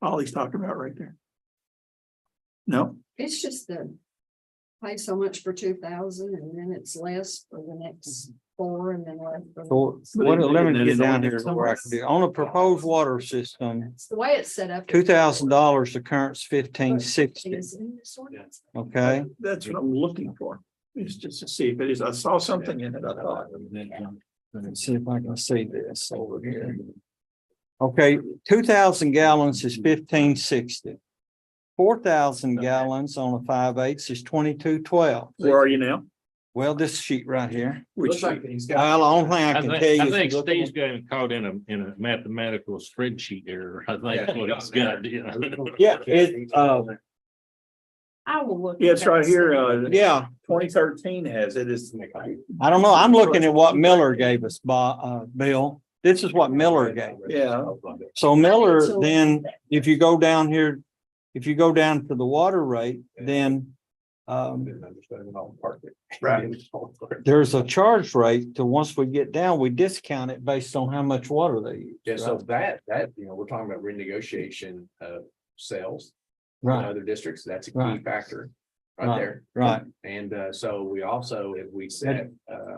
All he's talking about right there. No, It's just the pay so much for 2,000 and then it's less for the next 4 and then less. for the So next- But let me it- get down here it's to where I can do, on a proposed water system, It's the way it's set up. $2,000, the current's 1,560, Is it in this ordinance? okay? that's what I'm looking for. It's just to see if it is. I saw something in it, I thought. Let's see if I can see this over here. Okay, 2,000 gallons is 1,560. 4,000 gallons on a 5/8 is 2212. Where are you now? Well, this sheet right here. Which Looks like he's got. Well, the only thing I I can think, tell you. I is think look at- Steve's getting caught in a mathematical spreadsheet error. I think that's what he's got. Yeah, it, I will look. Yeah, at it's right that. here. yeah, 2013 has it is. I don't know. I'm looking at what Miller gave us, Bill. This is what Miller gave. Yeah. So Miller, then, if you go down here, if you go down to the water rate, then Right. there's a charge rate to once we get down, we discount it based on how much water they use. Yeah, so right? that, we're talking about renegotiation of sales in Right, other districts. That's a key Right. factor Right. right there. right. And so we also, if we set,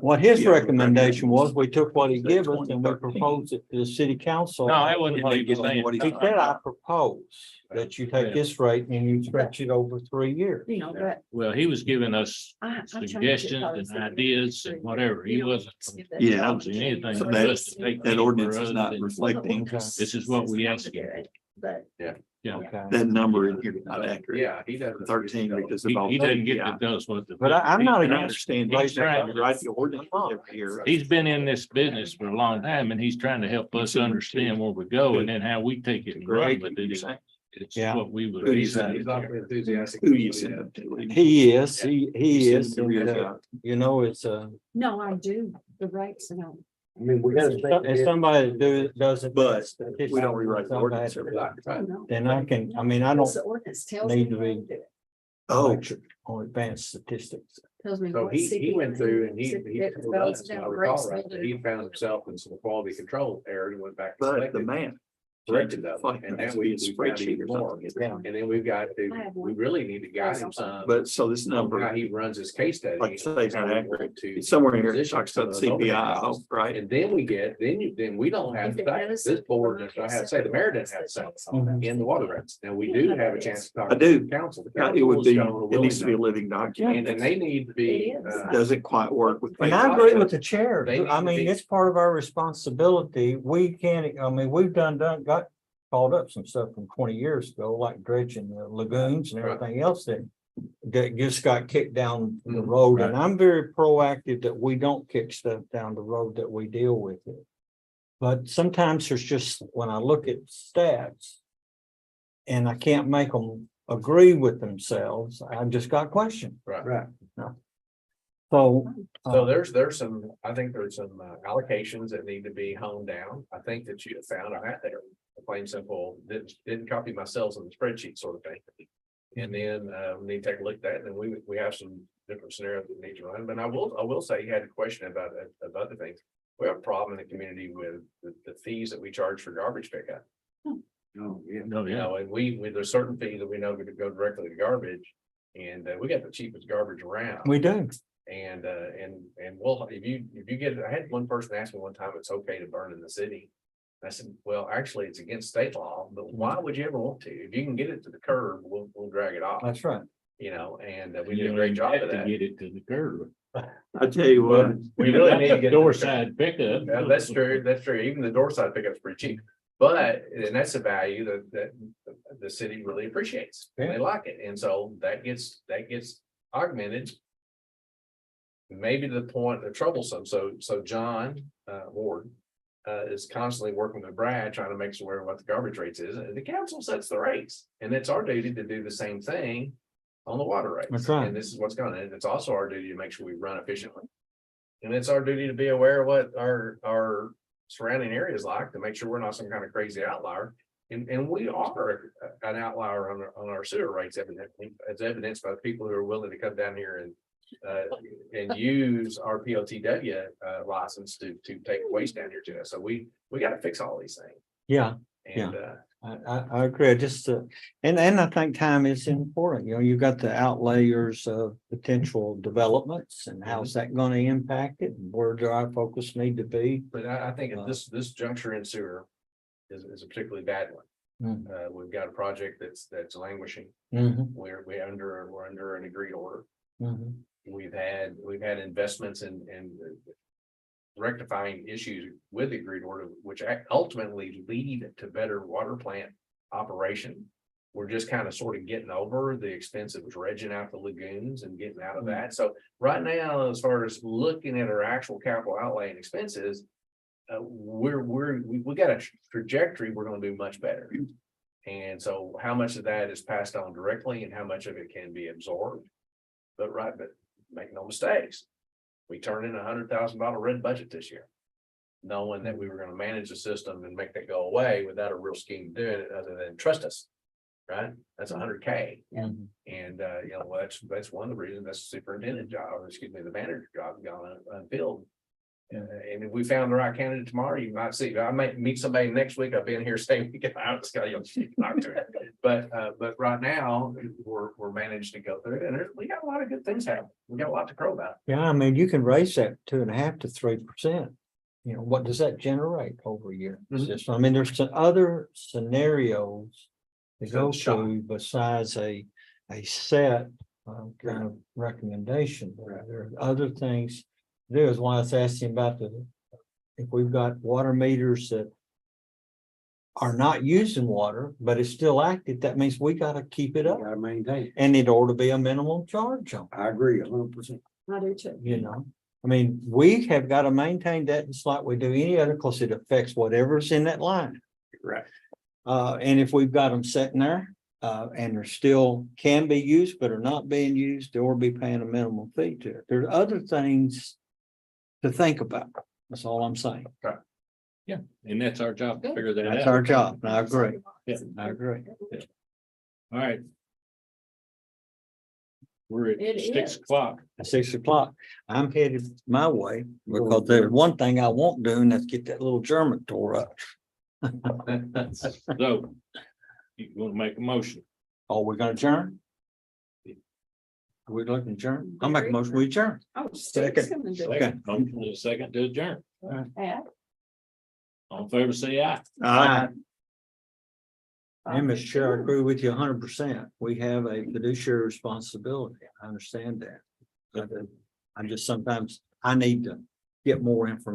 What his Yeah. recommendation was, we took what he gave us and we 2013. proposed it to the city council. No, that wasn't what he was saying. He said, I propose that you take this rate and you stretch it over 3 years. You know, but Well, he was giving us I changed it suggestions because and it- ideas and whatever. He wasn't Yeah. proposing anything So for that- us to take. That ordinance is other not than- reflecting, This is what we asked you. But Yeah. Okay. that number in here is not accurate. yeah, he does. 13 because of He, all. he doesn't get Yeah. to tell us what the. But I'm not And I against understand. He's He's trying trying to write the ordinance every year. He's been in this business for a long time and he's trying to help us understand where we go and then how we take it and run with it. It's Yeah. what we would. Who do you He's send not it to? enthusiastic. Who do you send it to? He is, he You is, send it to and, Rizzo. you know, it's a, No, I do, the rates and all. I mean, we gotta think. it's somebody that does it. But we don't rewrite the ordinance every Right, right. No. Then I can, I mean, I don't The ordinance tells need me to how be- to do it. Oh, on advanced statistics. Tells me So what he went through and he CPA told goes us, down, and I recall rates right, will that do. he found himself in some quality control error and went back. and but the selected- man. Corrected that, Like, and that's now we a spreadsheet or more. something. Yeah. And then we've got to, I have we one. really need to guide him some. But so this on How number, he runs his case study. like I say, it's not how we accurate. want to It's somewhere in here, it position talks about some of those CPI, overhead oh, costs. right? And then we get, then we don't have If to it say, does, this board does not have to say, the mayor doesn't have to say in the water rates. Now, we do have a chance to talk. I do. to Council. The It would council be, has shown a it needs to be a willingness. living document. And they need to be. It is. Doesn't quite work with. And I agree with the chair. They need I to mean, be- it's part of our responsibility. We can't, I mean, we've got called up some stuff from 20 years ago, like dredging the lagoons and Right. everything else that just got kicked down the Mhm, road. And I'm very proactive that we don't kick stuff down the road, that we deal with it. But sometimes there's just, when I look at stats and I can't make them agree with themselves, I've just got questions. Right. So. So there's some, I think there's some allocations that need to be honed down. I think that you have found, I had there, plain simple, didn't copy myself on the spreadsheet sort of thing. And then we need to take a look at that, and then we have some different scenarios that need to run, but I will say, you had a question about other things. We have a problem in the community with the fees that we charge for garbage pickup. Oh, yeah. No, You yeah. know, and there's certain fees that we know could go directly to garbage. And we got the cheapest garbage around. We do. And well, if you get, I had one person ask me one time, it's okay to burn in the city. I said, well, actually, it's against state law, but why would you ever want to? If you can get it to the curb, we'll drag it off, That's right. you know, and we did a great job of To that. get it to the curb. I tell you what, We really need to get. Door side pickup. Yeah, that's true, that's true. Even the door side pickup's pretty cheap. But, and that's a value that the city really appreciates. Yeah. They like it. And so that gets augmented. Maybe to the point of troublesome. So John Ward is constantly working with Brad, trying to make us aware of what the garbage rates is. And the council sets the rates. And it's our duty to do the same thing on the water rates. That's right. And this is what's going on. It's also our duty to make sure we run efficiently. And it's our duty to be aware of what our surrounding areas like, to make sure we're not some kind of crazy outlier. And we are an outlier on our sewer rates, evidently, as evidenced by the people who are willing to come down here and use our POTW license to take waste down here to us. So we got to fix all these things. Yeah, And I agree. Just, and I think time is important. You know, you've got the outlayers of potential developments and how's that going to impact it? And where do our focus need to be? but I think at this juncture in sewer is a particularly bad one. Mm. We've got a project that's languishing. Mhm, We're under an agreed order. mhm. We've had investments in rectifying issues with the agreed order, which ultimately lead to better water plant operation. We're just kind of sort of getting over the expense of dredging out the lagoons and getting out of that. So right now, as far as looking at our actual capital outlay and expenses, we got a trajectory, we're gonna do much better. And so how much of that is passed on directly and how much of it can be absorbed? But make no mistakes. We turned in $100,000 red budget this year. Knowing that we were gonna manage the system and make that go away without a real scheme doing it other than trust us. Right? That's $100K. Mhm. And you know, that's one of the reasons that's the superintendent job, or excuse me, the manager job gone unfilled. And if we found the right candidate tomorrow, you might see, I might meet somebody next week. I've been here saying we get out, talk to it. But right now, we're managed to go through it, and we got a lot of good things happening. We got a lot to crow about. Yeah, I mean, you can raise that 2.5 to 3%. You know, what does that generate over a year? It's Mhm. just, I mean, there's some other scenarios to go Shot. to besides a set kind of recommendation. There are other things to do, is why I was asking about if we've got water meters that are not using water, but it's still active, that means we gotta keep it up. Gotta maintain. And it ought to be a minimum charge on, I agree 100%. I do too. you know? I mean, we have got to maintain that just like we do any other, because it affects whatever's in that line. Right. And if we've got them sitting there, and they're still can be used, but are not being used, or be paying a minimum fee to it. There's other things to think about. That's all I'm saying. And that's our job to figure that out. That's our job. And I agree. Yeah. I agree. All right. We're at It 6 o'clock. At 6 o'clock, I'm headed my way because there's one thing I won't do, and that's get that little German tore up. So you want to make a motion? Oh, we're gonna adjourn? Are we looking to adjourn? I'll make a motion, we adjourn. Oh, Steve's gonna do it. Second, motion is second to adjourn. Yeah. All in favor, say aye. And Mr. Chair, I agree with you 100%. We have a fiduciary responsibility. I understand that. But I'm just sometimes, I need to get more information.